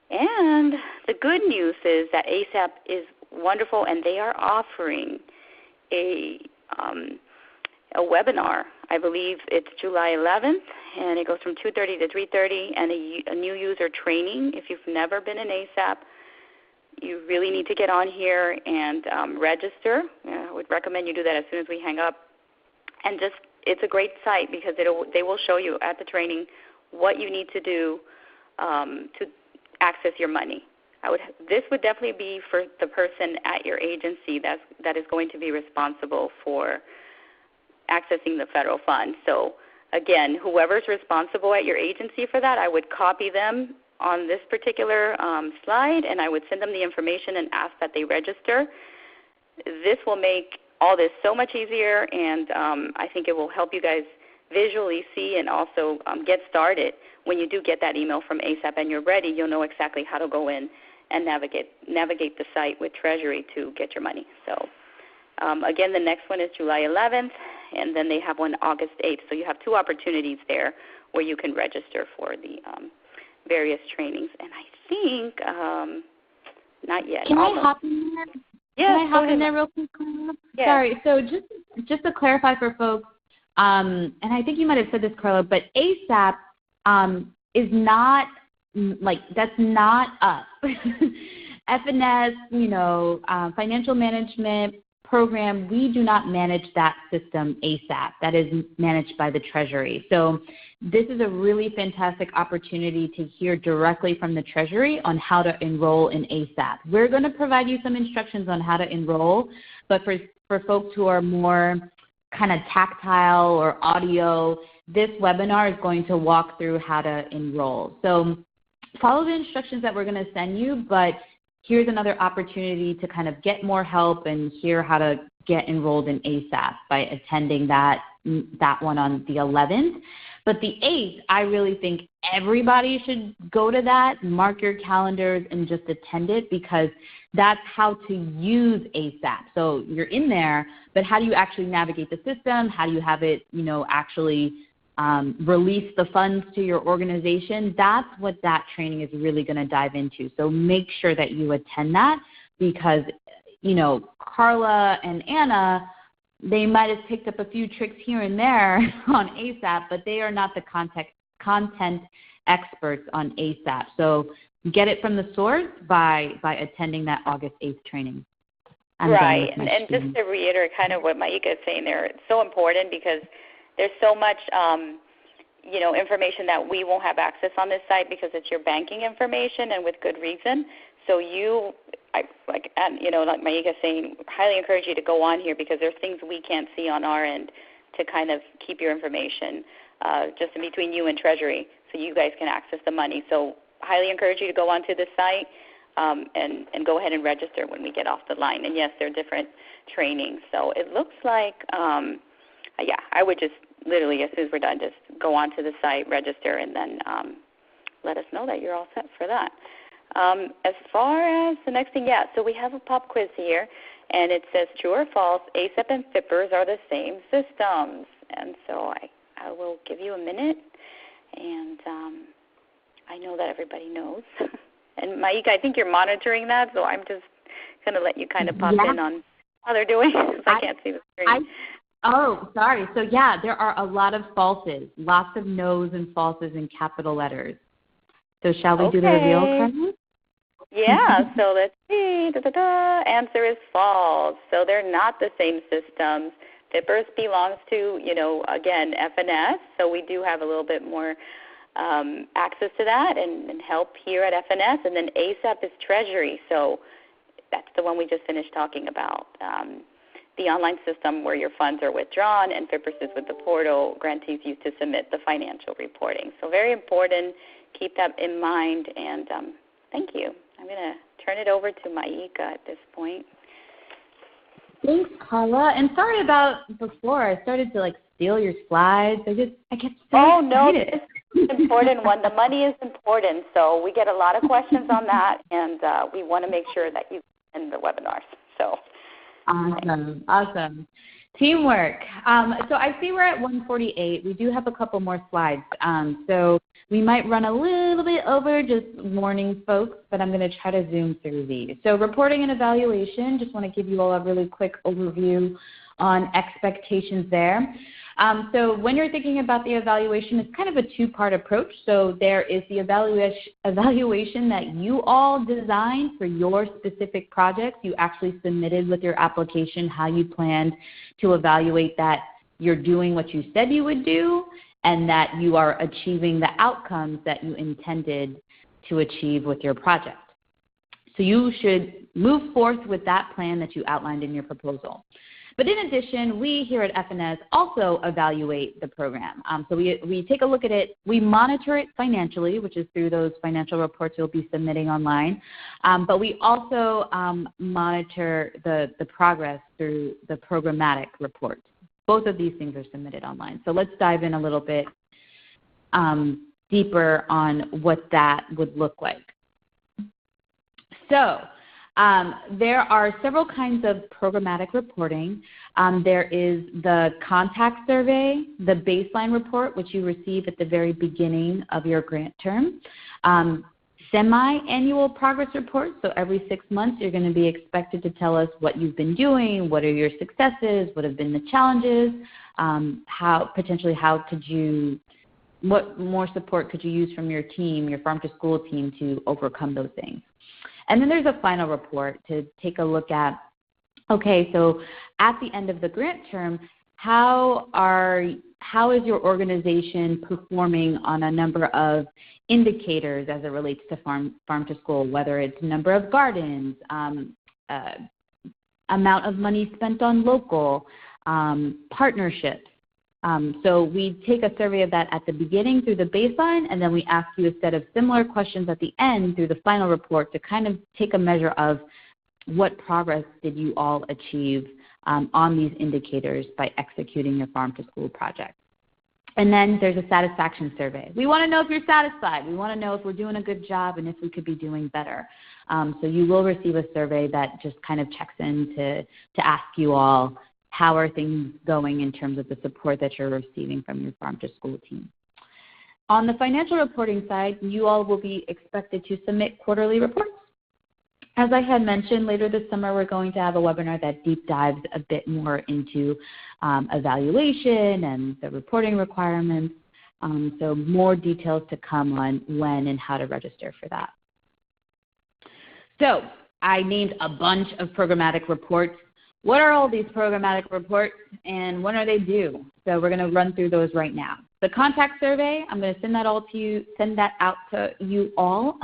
And the good news is that ASAP is wonderful, and they are offering a webinar. I believe it's July 11th, and it goes from 2:30 to 3:30, and a new user training. If you've never been in ASAP, you really need to get on here and register. I would recommend you do that as soon as we hang up. And it's a great site because they will show you at the training what you need to do to access your money. This would definitely be for the person at your agency that is going to be responsible for accessing the federal funds. So again, whoever's responsible at your agency for that, I would copy them on this particular slide, and I would send them the information and ask that they register. This will make all this so much easier, and I think it will help you guys visually see and also get started. When you do get that email from ASAP and you're ready, you'll know exactly how to go in and navigate the site with Treasury to get your money. So again, the next one is July 11th, and then they have one August 8th. So you have two opportunities there where you can register for the various trainings. And I think, not yet. Can I hop in there? Yeah, can I hop in there real quick? Yeah. Sorry. So just to clarify for folks, and I think you might have said this, Carla, but ASAP is not, that's not us. FNS, financial management, program, we do not manage that system ASAP. That is managed by the Treasury. So this is a really fantastic opportunity to hear directly from the Treasury on how to enroll in ASAP. We're going to provide you some instructions on how to enroll, but for folks who are more kind of tactile or audio, this webinar is going to walk through how to enroll. So follow the instructions that we're going to send you, but here's another opportunity to kind of get more help and hear how to get enrolled in ASAP by attending that one on the 11th. But the 8th, I really think everybody should go to that, mark your calendars, and just attend it, because that's how to use ASAP. So you're in there, but how do you actually navigate the system? How do you have it, actually release the funds to your organization? That's what that training is really going to dive into. So make sure that you attend that, because, Carla and Anna, they might have picked up a few tricks here and there on ASAP, but they are not the content experts on ASAP. So get it from the source by attending that August 8th training. Right, and just to reiterate kind of what Maika is saying there, it's so important because there's so much, information that we won't have access on this site because it's your banking information, and with good reason. So like Maika is saying, highly encourage you to go on here because there's things we can't see on our end to kind of keep your information just in between you and Treasury so you guys can access the money. So highly encourage you to go onto the site and go ahead and register when we get off the line. And, yes, there are different trainings. So it looks like, I would just literally, as soon as we're done, just go onto the site, register, and then let us know that you're all set for that. As far as the next thing, so we have a pop quiz here, and it says true or false, ASAP and FIPPers are the same systems. And so I will give you a minute, and I know that everybody knows. And Maika, I think you're monitoring that, so I'm just going to let you kind of pop in on how they're doing because I can't see the screen. Oh, sorry. So, there are a lot of falses, lots of no's and falses in capital letters. So shall we do the reveal, Carmen? Yeah, so let's see. Answer is false. So they're not the same systems. FIPPers belongs to, again, FNS. So we do have a little bit more access to that and help here at FNS. And then ASAP is Treasury. So that's the one we just finished talking about. The online system where your funds are withdrawn, and FIPPers is with the portal grantees use to submit the financial reporting. So very important. Keep that in mind, and thank you. I'm going to turn it over to Maika at this point. Thanks, Carla. And sorry about before. I started to steal your slides. I get so excited. Oh, no, this is an important one. The money is important, so we get a lot of questions on that, and we want to make sure that you end the webinars. So Awesome. Teamwork. So I see we're at 1:48. We do have a couple more slides. So we might run a little bit over, just warning folks, but I'm going to try to zoom through these. So reporting and evaluation, just want to give you all a really quick overview on expectations there. So when you're thinking about the evaluation, it's kind of a two-part approach. So there is the evaluation that you all designed for your specific projects. You actually submitted with your application how you planned to evaluate that you're doing what you said you would do and that you are achieving the outcomes that you intended to achieve with your project. So you should move forth with that plan that you outlined in your proposal. But in addition, we here at FNS also evaluate the program. So we take a look at it. We monitor it financially, which is through those financial reports you'll be submitting online. But we also monitor the progress through the programmatic reports. Both of these things are submitted online. So let's dive in a little bit deeper on what that would look like. So there are several kinds of programmatic reporting. There is the contact survey, the baseline report, which you receive at the very beginning of your grant term, semi-annual progress reports. So every 6 months you're going to be expected to tell us what you've been doing, what are your successes, what have been the challenges, what more support could you use from your team, your farm to school team to overcome those things. And then there's a final report to take a look at Okay, so at the end of the grant term, how is your organization performing on a number of indicators as it relates to farm to school, whether it's number of gardens, amount of money spent on local, partnerships. So we take a survey of that at the beginning through the baseline, and then we ask you a set of similar questions at the end through the final report to kind of take a measure of what progress did you all achieve on these indicators by executing your farm to school project. And then there's a satisfaction survey. We want to know if you're satisfied. We want to know if we're doing a good job and if we could be doing better. So you will receive a survey that just kind of checks in to ask you all, how are things going in terms of the support that you're receiving from your farm to school team. On the financial reporting side, you all will be expected to submit quarterly reports. As I had mentioned, later this summer we're going to have a webinar that deep dives a bit more into evaluation and the reporting requirements. So more details to come on when and how to register for that. So I named a bunch of programmatic reports. What are all these programmatic reports and when are they due? So we're going to run through those right now. The contact survey, I'm going to send that out to you all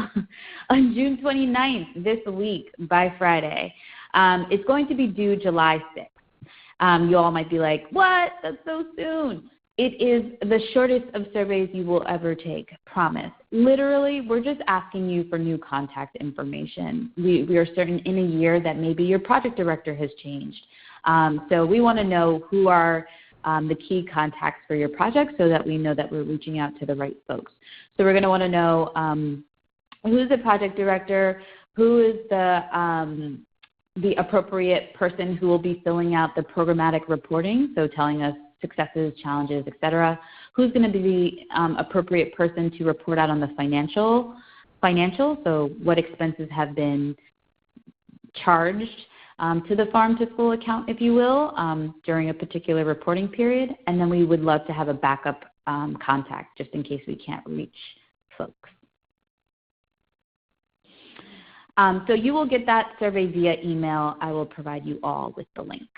on June 29th this week by Friday. It's going to be due July 6th. You all might be like, what? That's so soon. It is the shortest of surveys you will ever take, promise. Literally, we're just asking you for new contact information. We are certain in a year that maybe your project director has changed. So we want to know who are the key contacts for your project so that we know that we're reaching out to the right folks. So we're going to want to know who's the project director, who is the appropriate person who will be filling out the programmatic reporting, so telling us successes, challenges, et cetera. Who's going to be the appropriate person to report out on the financial, so what expenses have been charged to the farm to school account, if you will, during a particular reporting period. And then we would love to have a backup contact just in case we can't reach folks. So you will get that survey via email. I will provide you all with the link.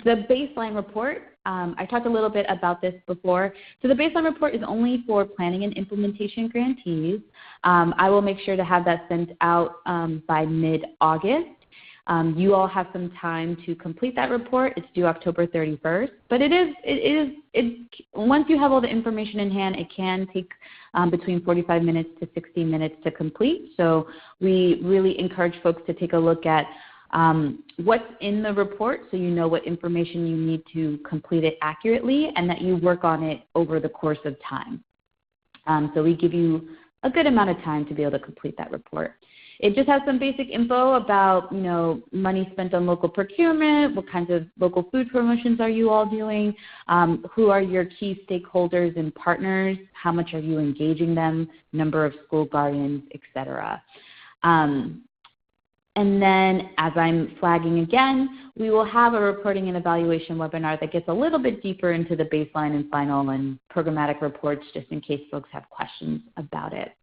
The baseline report, I talked a little bit about this before. So the baseline report is only for planning and implementation grantees. I will make sure to have that sent out by mid-August. You all have some time to complete that report. It's due October 31st. But once you have all the information in hand, it can take between 45 minutes to 60 minutes to complete. So we really encourage folks to take a look at what's in the report so you know what information you need to complete it accurately and that you work on it over the course of time. So we give you a good amount of time to be able to complete that report. It just has some basic info about, money spent on local procurement, what kinds of local food promotions are you all doing, who are your key stakeholders and partners, how much are you engaging them, number of school gardens, et cetera. And then, as I'm flagging again, we will have a reporting and evaluation webinar that gets a little bit deeper into the baseline and final and programmatic reports just in case folks have questions about it.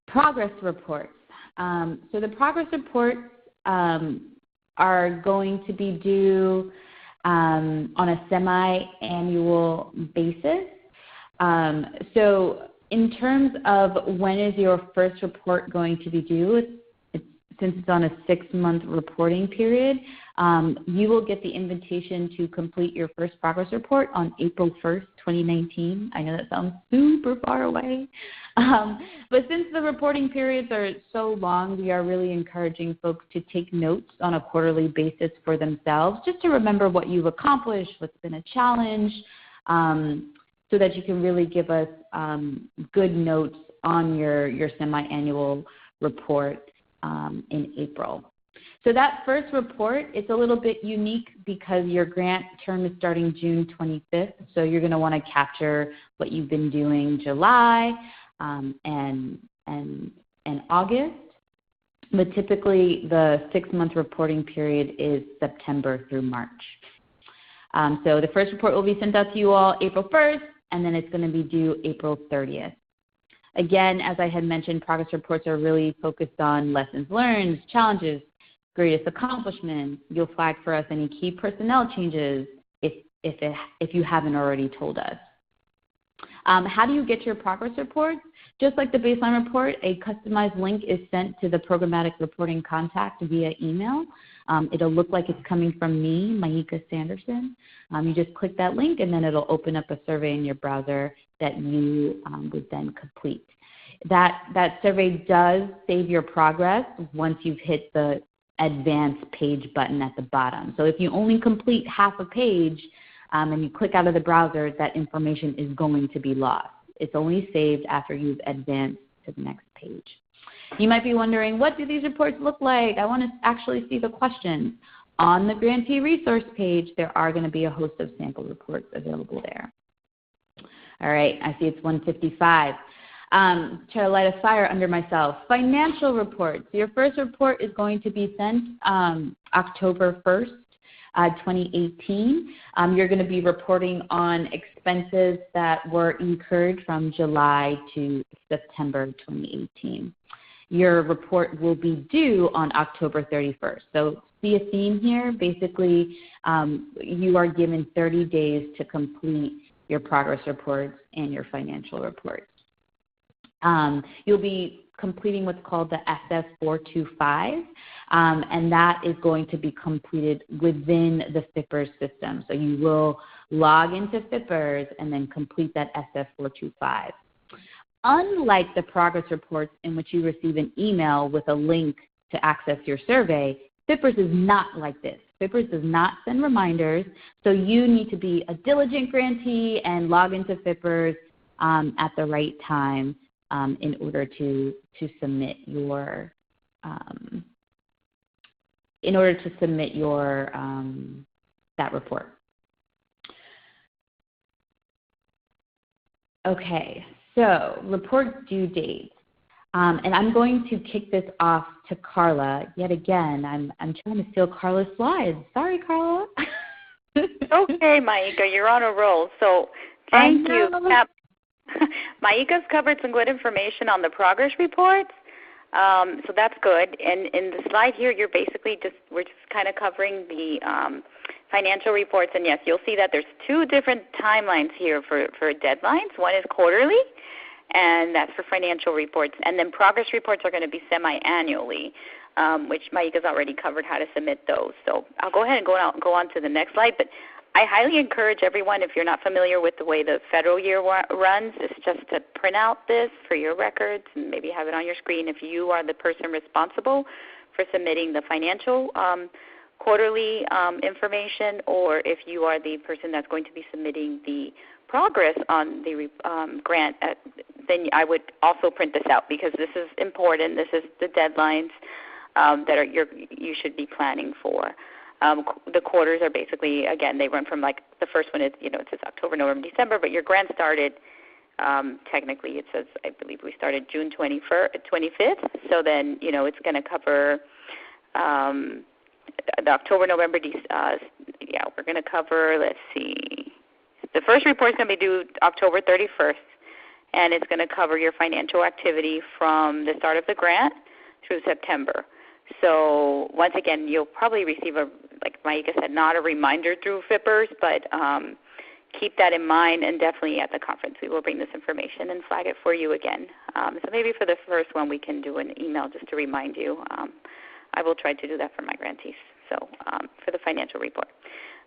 Progress reports. So the progress reports are going to be due on a semi-annual basis. So in terms of when is your first report going to be due, since it's on a 6-month reporting period, you will get the invitation to complete your first progress report on April 1st, 2019. I know that sounds super far away. But since the reporting periods are so long, we are really encouraging folks to take notes on a quarterly basis for themselves, just to remember what you've accomplished, what's been a challenge, so that you can really give us good notes on your semi-annual report in April. So that first report, it's a little bit unique because your grant term is starting June 25th, so you're going to want to capture what you've been doing July and August. But typically the 6-month reporting period is September through March. So the first report will be sent out to you all April 1st, and then it's going to be due April 30th. Again, as I had mentioned, progress reports are really focused on lessons learned, challenges, greatest accomplishments. You'll flag for us any key personnel changes if you haven't already told us. How do you get your progress reports? Just like the baseline report, a customized link is sent to the Programmatic reporting contact via email. It'll look like it's coming from me, Maika Sanderson. You just click that link, and then it'll open up a survey in your browser that you would then complete. That survey does save your progress once you've hit the advanced page button at the bottom. So if you only complete half a page and you click out of the browser, that information is going to be lost. It's only saved after you've advanced to the next page. You might be wondering, what do these reports look like? I want to actually see the questions. On the grantee resource page, there are going to be a host of sample reports available there. All right, I see it's 1:55. Try to light a fire under myself. Financial reports. Your first report is going to be sent October 1st, 2018. You're going to be reporting on expenses that were incurred from July to September 2018. Your report will be due on October 31st. So see a theme here. Basically, you are given 30 days to complete your progress reports and your financial reports. You'll be completing what's called the SF425, and that is going to be completed within the FIPPers system. So you will log into FIPPers and then complete that SF425. Unlike the progress reports in which you receive an email with a link to access your survey, FIPPers is not like this. FIPPers does not send reminders, so you need to be a diligent grantee and log into FIPPers at the right time in order to submit your that report. Okay, so report due date. And I'm going to kick this off to Carla. Yet again, I'm trying to steal Carla's slides. Sorry, Carla. Okay, Maika, you're on a roll. So thank you. Maika's covered some good information on the progress reports, so that's good. And in the slide here, we're just kind of covering the financial reports. And yes, you'll see that there's two different timelines here for deadlines. One is quarterly, and that's for financial reports. And then progress reports are going to be semi-annually, which Maika's already covered how to submit those. So I'll go ahead and go on to the next slide. But I highly encourage everyone, if you're not familiar with the way the federal year runs, is just to print out this for your records and maybe have it on your screen if you are the person responsible for submitting the financial quarterly information, or if you are the person that's going to be submitting the progress on the grant, then I would also print this out because this is important. This is the deadlines that you should be planning for. The quarters are basically, again, they run from like the first one is, it says October, November, December, but your grant started, technically it says, I believe we started June 25th. So then, it's going to cover the October, November, we're going to cover, let's see, the first report is going to be due October 31st, and it's going to cover your financial activity from the start of the grant through September. So once again, you'll probably receive like Maika said, not a reminder through FIPPers, but keep that in mind, and definitely at the conference we will bring this information and flag it for you again. So maybe for the first one we can do an email just to remind you. I will try to do that for my grantees, so for the financial report.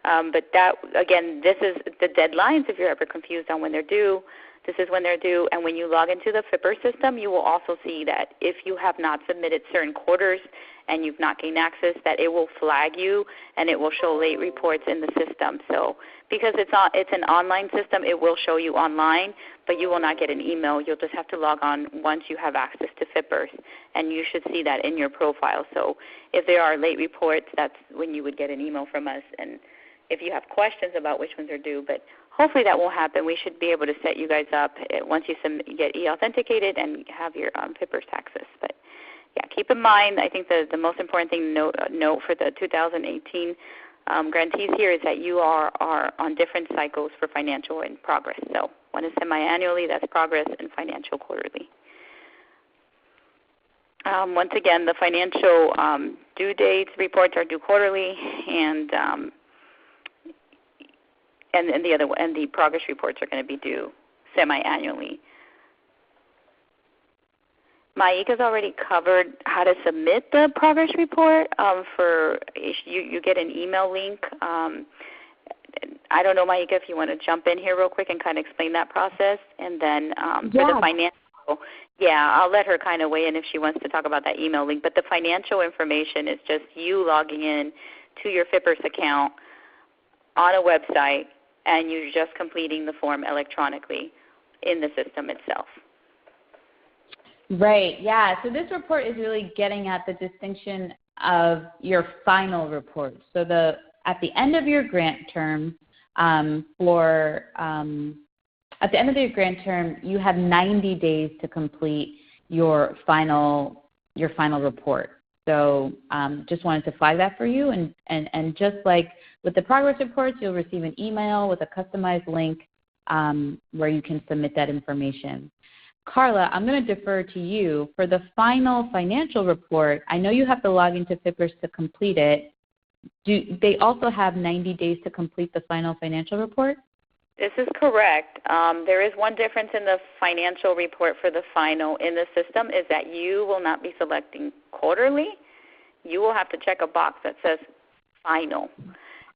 But that, again, this is the deadlines if you're ever confused on when they're due. This is when they're due, and when you log into the FIPPers system, you will also see that if you have not submitted certain quarters and you've not gained access, that it will flag you and it will show late reports in the system. So because it's an online system, it will show you online, but you will not get an email. You'll just have to log on once you have access to FIPPers, and you should see that in your profile. So if there are late reports, that's when you would get an email from us, and if you have questions about which ones are due, but hopefully that won't happen. We should be able to set you guys up once you get e-authenticated and have your FIPPers access. But yeah, keep in mind, I think the most important thing to note for the 2018 grantees here is that you are on different cycles for financial and progress. So one is semi-annually, that's progress, and financial quarterly. Once again, the financial due dates reports are due quarterly, and the progress reports are going to be due semi-annually. Maika's already covered how to submit the progress report. You get an email link. I don't know, Maika, if you want to jump in here real quick and kind of explain that process, and then for the financial, I'll let her kind of weigh in if she wants to talk about that email link. But the financial information is just you logging in to your FIPPERS account on a website, and you're just completing the form electronically in the system itself. Right, yeah. So this report is really getting at the distinction of your final report. So at the end of your grant term, you have 90 days to complete your final report. So just wanted to flag that for you. And just like with the progress reports, you'll receive an email with a customized link where you can submit that information. Carla, I'm going to defer to you. For the final financial report, I know you have to log into FIPPERS to complete it. Do they also have 90 days to complete the final financial report? This is correct. There is one difference in the financial report for the final in the system is that you will not be selecting quarterly. You will have to check a box that says final.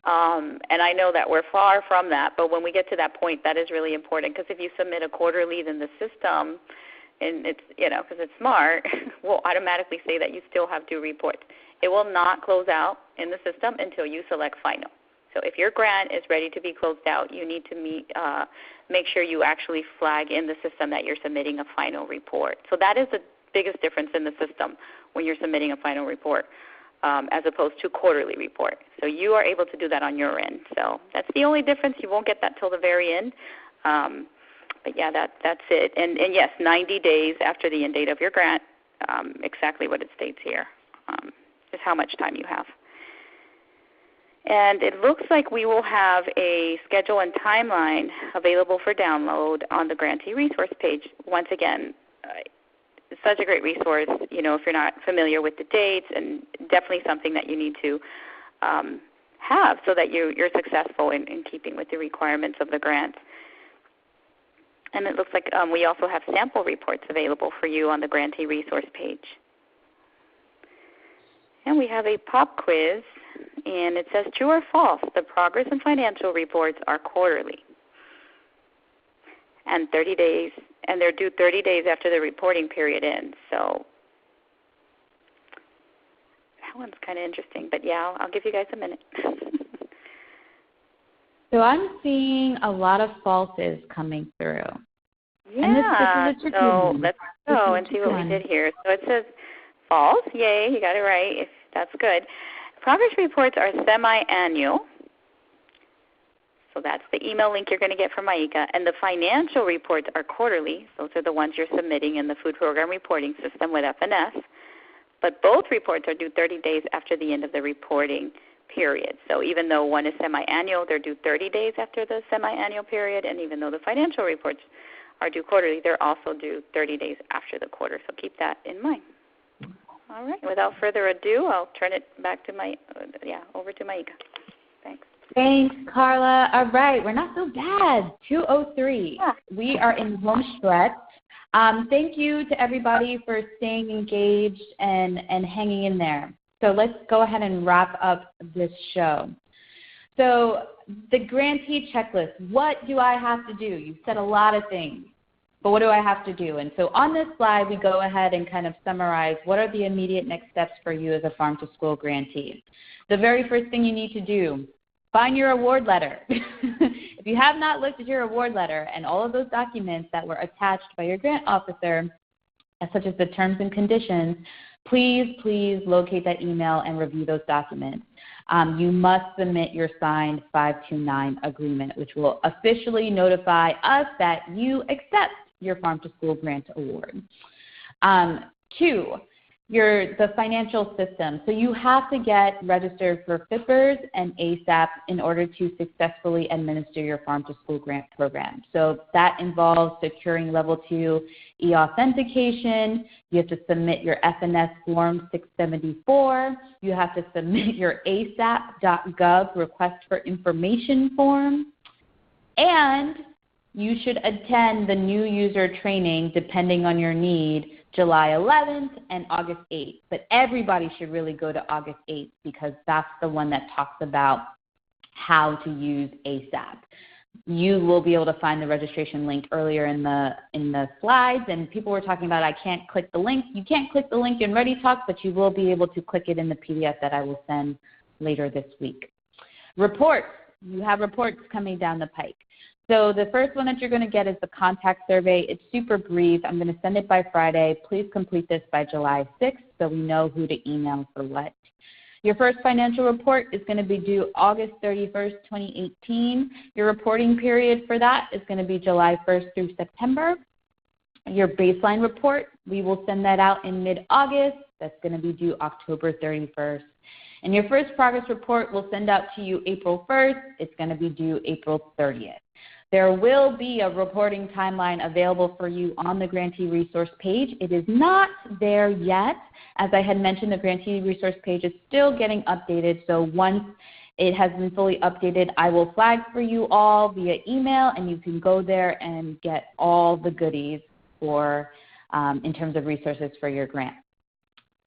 And I know that we're far from that, but when we get to that point, that is really important, because if you submit a quarterly, then the system, and it's, because it's smart, will automatically say that you still have due reports. It will not close out in the system until you select final. So if your grant is ready to be closed out, you need to make sure you actually flag in the system that you're submitting a final report. So that is the biggest difference in the system when you're submitting a final report, as opposed to quarterly report. So you are able to do that on your end. So that's the only difference. You won't get that till the very end. But yeah, that's it. And yes, 90 days after the end date of your grant, exactly what it states here, is how much time you have. And it looks like we will have a schedule and timeline available for download on the Grantee resource page. Once again, it's such a great resource, if you're not familiar with the dates, and definitely something that you need to have so that you're successful in keeping with the requirements of the grant. And it looks like we also have sample reports available for you on the Grantee resource page. And we have a pop quiz, and it says true or false, the progress and financial reports are quarterly. And 30 days, and they're due 30 days after the reporting period ends. So that one's kind of interesting, but yeah, I'll give you guys a minute. So I'm seeing a lot of falses coming through. Yeah, and this is a tricky one. Let's go and see what we did here. So it says false. Yay, you got it right. That's good. Progress reports are semi-annual. So that's the email link you're going to get from Maika. And the financial reports are quarterly. Those are the ones you're submitting in the food program reporting system with FNS. But both reports are due 30 days after the end of the reporting period. So even though one is semi-annual, they're due 30 days after the semi-annual period. And even though the financial reports are due quarterly, they're also due 30 days after the quarter. So keep that in mind. All right. Without further ado, I'll turn it back to over to Maika. Thanks. Thanks, Carla. All right. We're not so bad. 2:03. Yeah. We are in home stretch. Thank you to everybody for staying engaged and hanging in there. So let's go ahead and wrap up this show. So the grantee checklist, what do I have to do? You've said a lot of things, but what do I have to do? And so on this slide, we go ahead and kind of summarize what are the immediate next steps for you as a farm-to-school grantee. The very first thing you need to do, find your award letter. If you have not looked at your award letter and all of those documents that were attached by your grant officer, such as the terms and conditions, please locate that email and review those documents. You must submit your signed 529 agreement, which will officially notify us that you accept your Farm to School Grant Award. 2, the financial system. So you have to get registered for FIPPers and ASAP in order to successfully administer your Farm to School grant program. So that involves securing level 2 e-authentication. You have to submit your FNS Form 674. You have to submit your asap.gov request for information form. And you should attend the new user training, depending on your need, July 11th and August 8th. But everybody should really go to August 8th because that's the one that talks about how to use ASAP. You will be able to find the registration link earlier in the slides, and people were talking about I can't click the link. You can't click the link in ReadyTalk, but you will be able to click it in the PDF that I will send later this week. Reports. You have reports coming down the pike. So the first one that you're going to get is the contact survey. It's super brief. I'm going to send it by Friday. Please complete this by July 6th so we know who to email for what. Your first financial report is going to be due August 31st, 2018. Your reporting period for that is going to be July 1st through September. Your baseline report, we will send that out in mid-August. That's going to be due October 31st. And your first progress report we'll send out to you April 1st. It's going to be due April 30th. There will be a reporting timeline available for you on the Grantee resource page. It is not there yet. As I had mentioned, the Grantee resource page is still getting updated. So once it has been fully updated, I will flag for you all via email, and you can go there and get all the goodies for in terms of resources for your grant.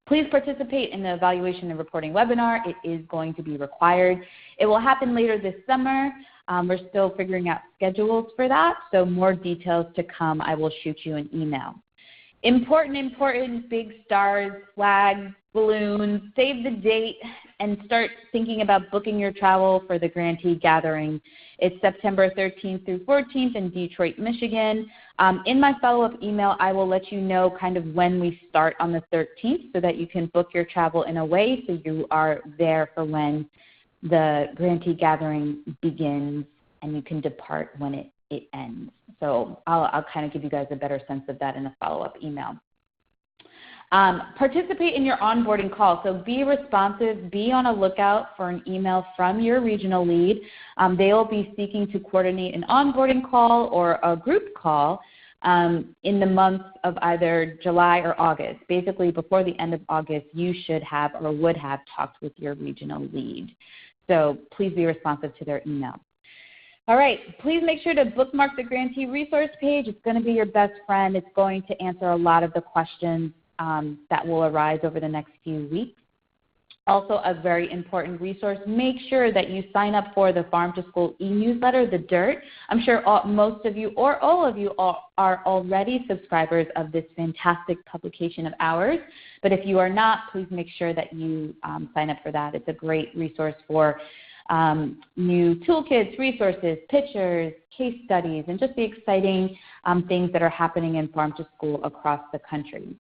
Please participate in the evaluation and reporting webinar. It is going to be required. It will happen later this summer. We're still figuring out schedules for that, so more details to come. I will shoot you an email. Important big stars, flags, balloons. Save the date and start thinking about booking your travel for the Grantee gathering. It's September 13th through 14th in Detroit, Michigan. In my follow-up email, I will let you know kind of when we start on the 13th so that you can book your travel in a way so you are there for when the Grantee gathering begins and you can depart when it ends. So I'll kind of give you guys a better sense of that in a follow-up email. Participate in your onboarding call. So be responsive. Be on a lookout for an email from your regional lead. They will be seeking to coordinate an onboarding call or a group call in the months of either July or August. Basically, before the end of August, you should have or would have talked with your regional lead. So please be responsive to their email. All right, please make sure to bookmark the Grantee resource page. It's going to be your best friend. It's going to answer a lot of the questions that will arise over the next few weeks. Also, a very important resource, make sure that you sign up for the Farm to School e-newsletter, The Dirt. I'm sure most of you or all of you are already subscribers of this fantastic publication of ours. But if you are not, please make sure that you sign up for that. It's a great resource for new toolkits, resources, pictures, case studies, and just the exciting things that are happening in Farm to School across the country.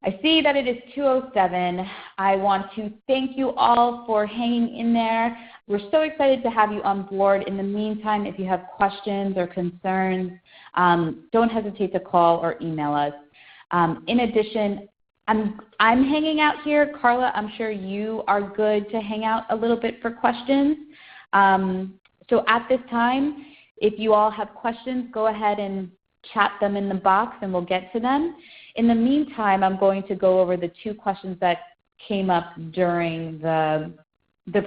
I see that it is 2:07. I want to thank you all for hanging in there. We're so excited to have you on board. In the meantime, if you have questions or concerns, don't hesitate to call or email us. In addition, I'm hanging out here. Carla, I'm sure you are good to hang out a little bit for questions. So at this time, if you all have questions, go ahead and chat them in the box and we'll get to them. In the meantime, I'm going to go over the two questions that came up during the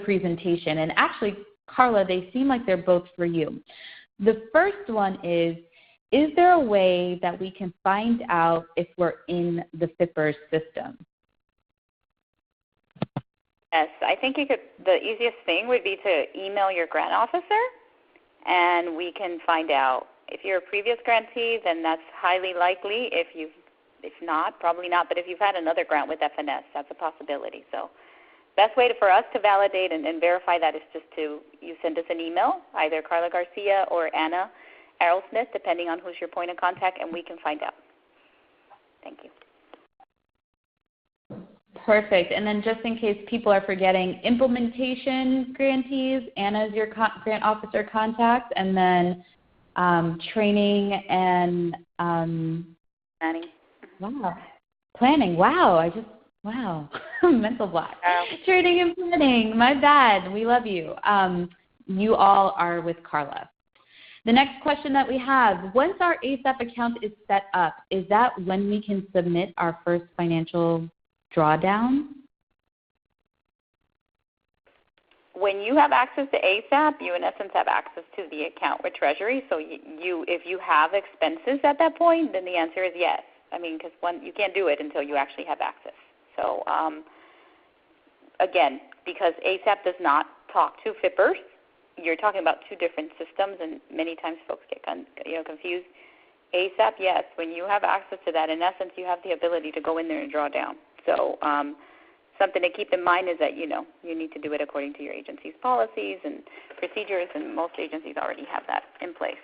presentation. And actually, Carla, they seem like they're both for you. The first one is there a way that we can find out if we're in the FIPPers system? Yes, I think the easiest thing would be to email your grant officer, and we can find out. If you're a previous grantee, then that's highly likely. If not, probably not. But if you've had another grant with FNS, that's a possibility. So best way for us to validate and verify that is just you send us an email, either Carla Garcia or Anna Arrowsmith, depending on who's your point of contact, and we can find out. Thank you. Perfect. And then just in case people are forgetting, implementation grantees, Anna is your grant officer contact, and then training and planning. Wow. Planning. Wow. Wow, mental block. Training and planning, my bad. We love you. You all are with Carla. The next question that we have, once our ASAP account is set up, is that when we can submit our first financial drawdown? When you have access to ASAP, you in essence have access to the account with Treasury. So if you have expenses at that point, then the answer is yes. I mean, because you can't do it until you actually have access. So again, because ASAP does not talk to FIPPers, you're talking about two different systems, and many times folks get confused. ASAP, yes, when you have access to that, in essence, you have the ability to go in there and draw down. So something to keep in mind is that, you need to do it according to your agency's policies and procedures, and most agencies already have that in place.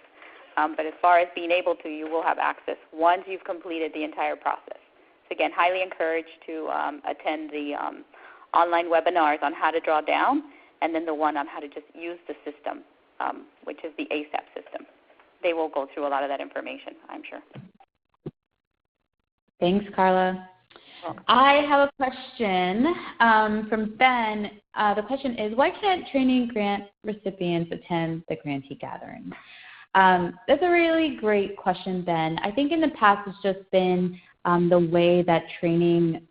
But as far as being able to, you will have access once you've completed the entire process. So again, highly encouraged to attend the online webinars on how to draw down, and then the one on how to just use the system, which is the ASAP system. They will go through a lot of that information, I'm sure. Thanks, Carla. I have a question from Ben. The question is, why can't training grant recipients attend the grantee gathering? That's a really great question, Ben. I think in the past it's just been the way that training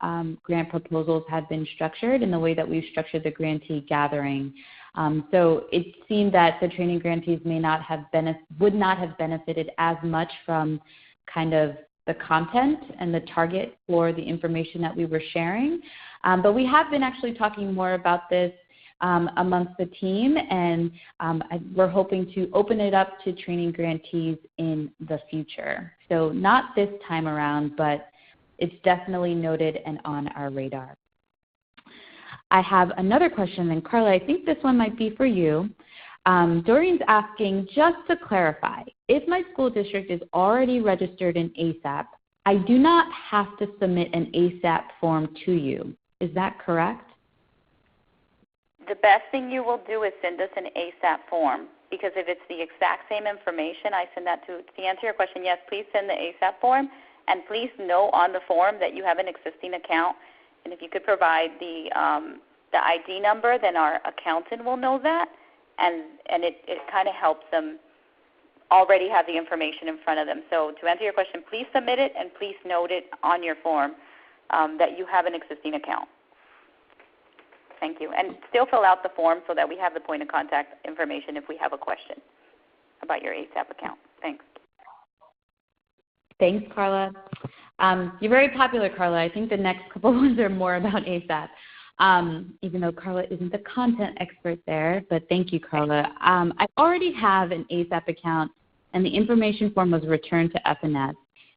grant proposals have been structured and the way that we've structured the grantee gathering. So it seemed that the training grantees would not have benefited as much from kind of the content and the target for the information that we were sharing. But we have been actually talking more about this amongst the team, and we're hoping to open it up to training grantees in the future. So not this time around, but it's definitely noted and on our radar. I have another question, and Carla, I think this one might be for you. Doreen's asking, just to clarify, if my school district is already registered in ASAP, I do not have to submit an ASAP form to you. Is that correct? The best thing you will do is send us an ASAP form, because if it's the exact same information, I send that to answer your question, yes, please send the ASAP form, and please note on the form that you have an existing account. And if you could provide the ID number, then our accountant will know that, and it kind of helps them already have the information in front of them. So to answer your question, please submit it, and please note it on your form that you have an existing account. Thank you. And still fill out the form so that we have the point of contact information if we have a question about your ASAP account. Thanks. Thanks, Carla. You're very popular, Carla. I think the next couple ones are more about ASAP, even though Carla isn't the content expert there. But thank you, Carla. I already have an ASAP account, and the information form was returned to FNS.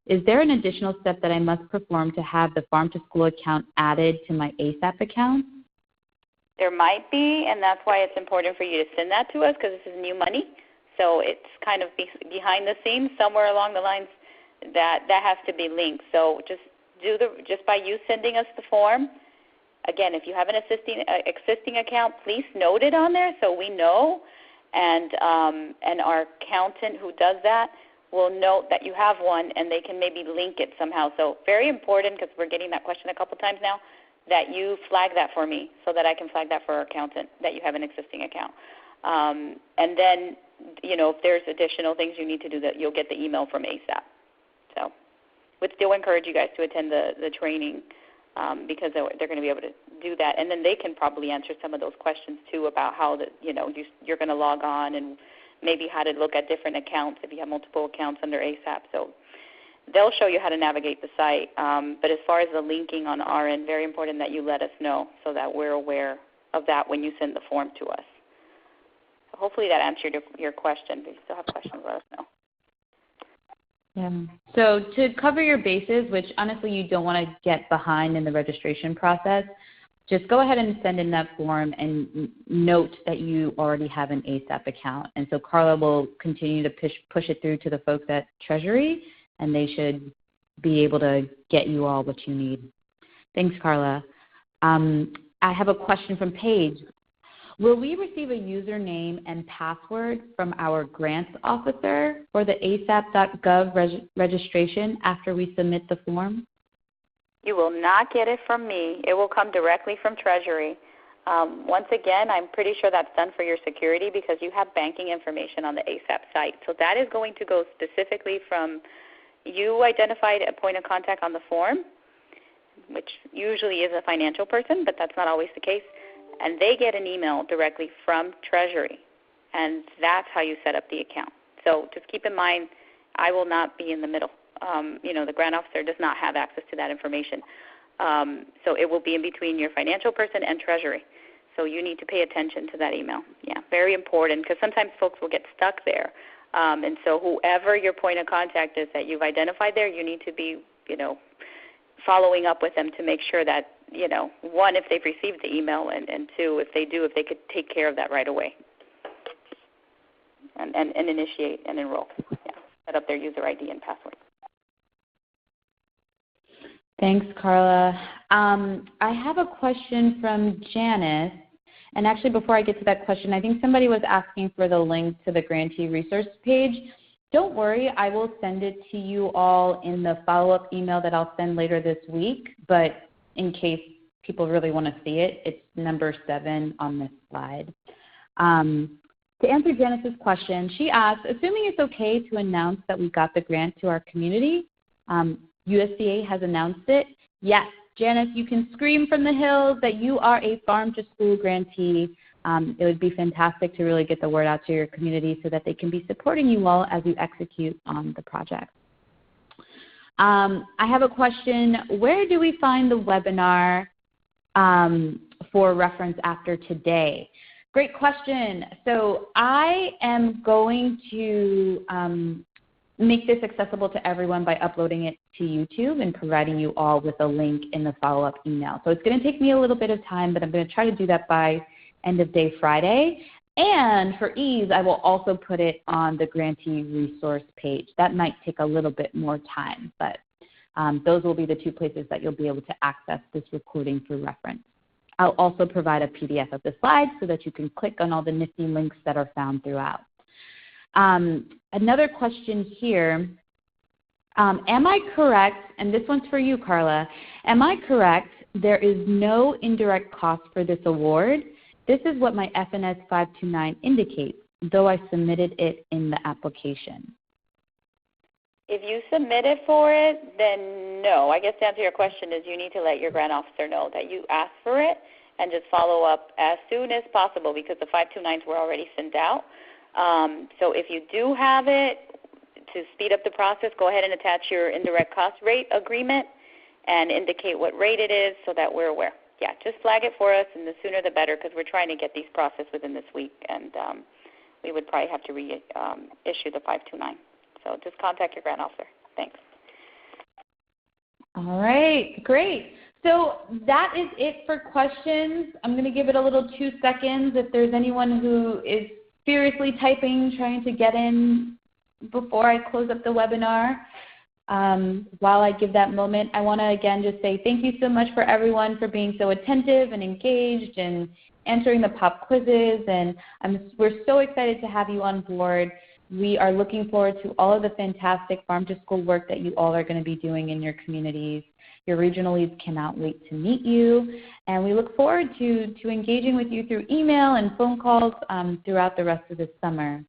Is there an additional step that I must perform to have the Farm to School account added to my ASAP account? There might be, and that's why it's important for you to send that to us, because this is new money. So it's kind of behind the scenes, somewhere along the lines that has to be linked. So just by you sending us the form, again, if you have an existing account, please note it on there so we know, and our accountant who does that will note that you have one, and they can maybe link it somehow. So very important, because we're getting that question a couple times now, that you flag that for me so that I can flag that for our accountant, that you have an existing account. And then, if there's additional things you need to do, that you'll get the email from ASAP. So would still encourage you guys to attend the training because they're going to be able to do that. And then they can probably answer some of those questions, too, about how you're going to log on, and maybe how to look at different accounts if you have multiple accounts under ASAP. So they'll show you how to navigate the site. But as far as the linking on our end, very important that you let us know so that we're aware of that when you send the form to us. So hopefully that answered your question. If you still have questions, let us know. Yeah. So to cover your bases, which honestly you don't want to get behind in the registration process, just go ahead and send in that form and note that you already have an ASAP account. And so Carla will continue to push it through to the folks at Treasury, and they should be able to get you all what you need. Thanks, Carla. I have a question from Paige. Will we receive a username and password from our grants officer for the asap.gov registration after we submit the form? You will not get it from me. It will come directly from Treasury. Once again, I'm pretty sure that's done for your security because you have banking information on the ASAP site. So that is going to go specifically from you identified a point of contact on the form, which usually is a financial person, but that's not always the case. And they get an email directly from Treasury, and that's how you set up the account. So just keep in mind, I will not be in the middle. The grant officer does not have access to that information. So it will be in between your financial person and Treasury. So you need to pay attention to that email. Yeah, very important because sometimes folks will get stuck there. And so whoever your point of contact is that you've identified there, you need to be, following up with them to make sure that, one, if they've received the email, and two, if they do, if they could take care of that right away and initiate and enroll. Yeah, set up their user ID and password. Thanks, Carla. I have a question from Janice. And actually, before I get to that question, I think somebody was asking for the link to the Grantee resource page. Don't worry, I will send it to you all in the follow-up email that I'll send later this week. But in case people really want to see it, it's number 7 on this slide. To answer Janice's question, she asked, assuming it's okay to announce that we got the grant to our community, USDA has announced it. Yes, Janice, you can scream from the hills that you are a farm-to-school grantee. It would be fantastic to really get the word out to your community so that they can be supporting you all as you execute on the project. I have a question. Where do we find the webinar for reference after today? Great question. So I am going to make this accessible to everyone by uploading it to YouTube and providing you all with a link in the follow-up email. So it's going to take me a little bit of time, but I'm going to try to do that by end of day Friday. And for ease, I will also put it on the Grantee resource page. That might take a little bit more time, but those will be the 2 places that you'll be able to access this recording for reference. I'll also provide a PDF of the slides so that you can click on all the nifty links that are found throughout. Another question here, am I correct, and this one's for you, Carla, am I correct there is no indirect cost for this award? This is what my FNS 529 indicates, though I submitted it in the application. If you submitted for it, then no. I guess to answer your question is you need to let your grant officer know that you asked for it and just follow up as soon as possible because the 529s were already sent out. So if you do have it, to speed up the process, go ahead and attach your indirect cost rate agreement and indicate what rate it is so that we're aware. Yeah, just flag it for us, and the sooner the better because we're trying to get these processed within this week, and we would probably have to reissue the 529. So just contact your grant officer. Thanks. All right, great. So that is it for questions. I'm going to give it a little 2 seconds if there's anyone who is furiously typing, trying to get in before I close up the webinar. While I give that moment, I want to again just say thank you so much for everyone for being so attentive and engaged and answering the pop quizzes. And we're so excited to have you on board. We are looking forward to all of the fantastic farm-to-school work that you all are going to be doing in your communities. Your regional leads cannot wait to meet you, and we look forward to engaging with you through email and phone calls throughout the rest of the summer.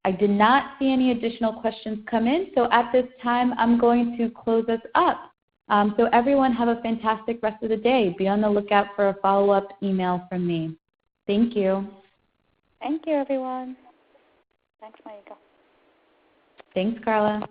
I did not see any additional questions come in, so at this time I'm going to close us up. So everyone have a fantastic rest of the day. Be on the lookout for a follow-up email from me. Thank you. Thank you, everyone. Thanks, Maika. Thanks, Carla.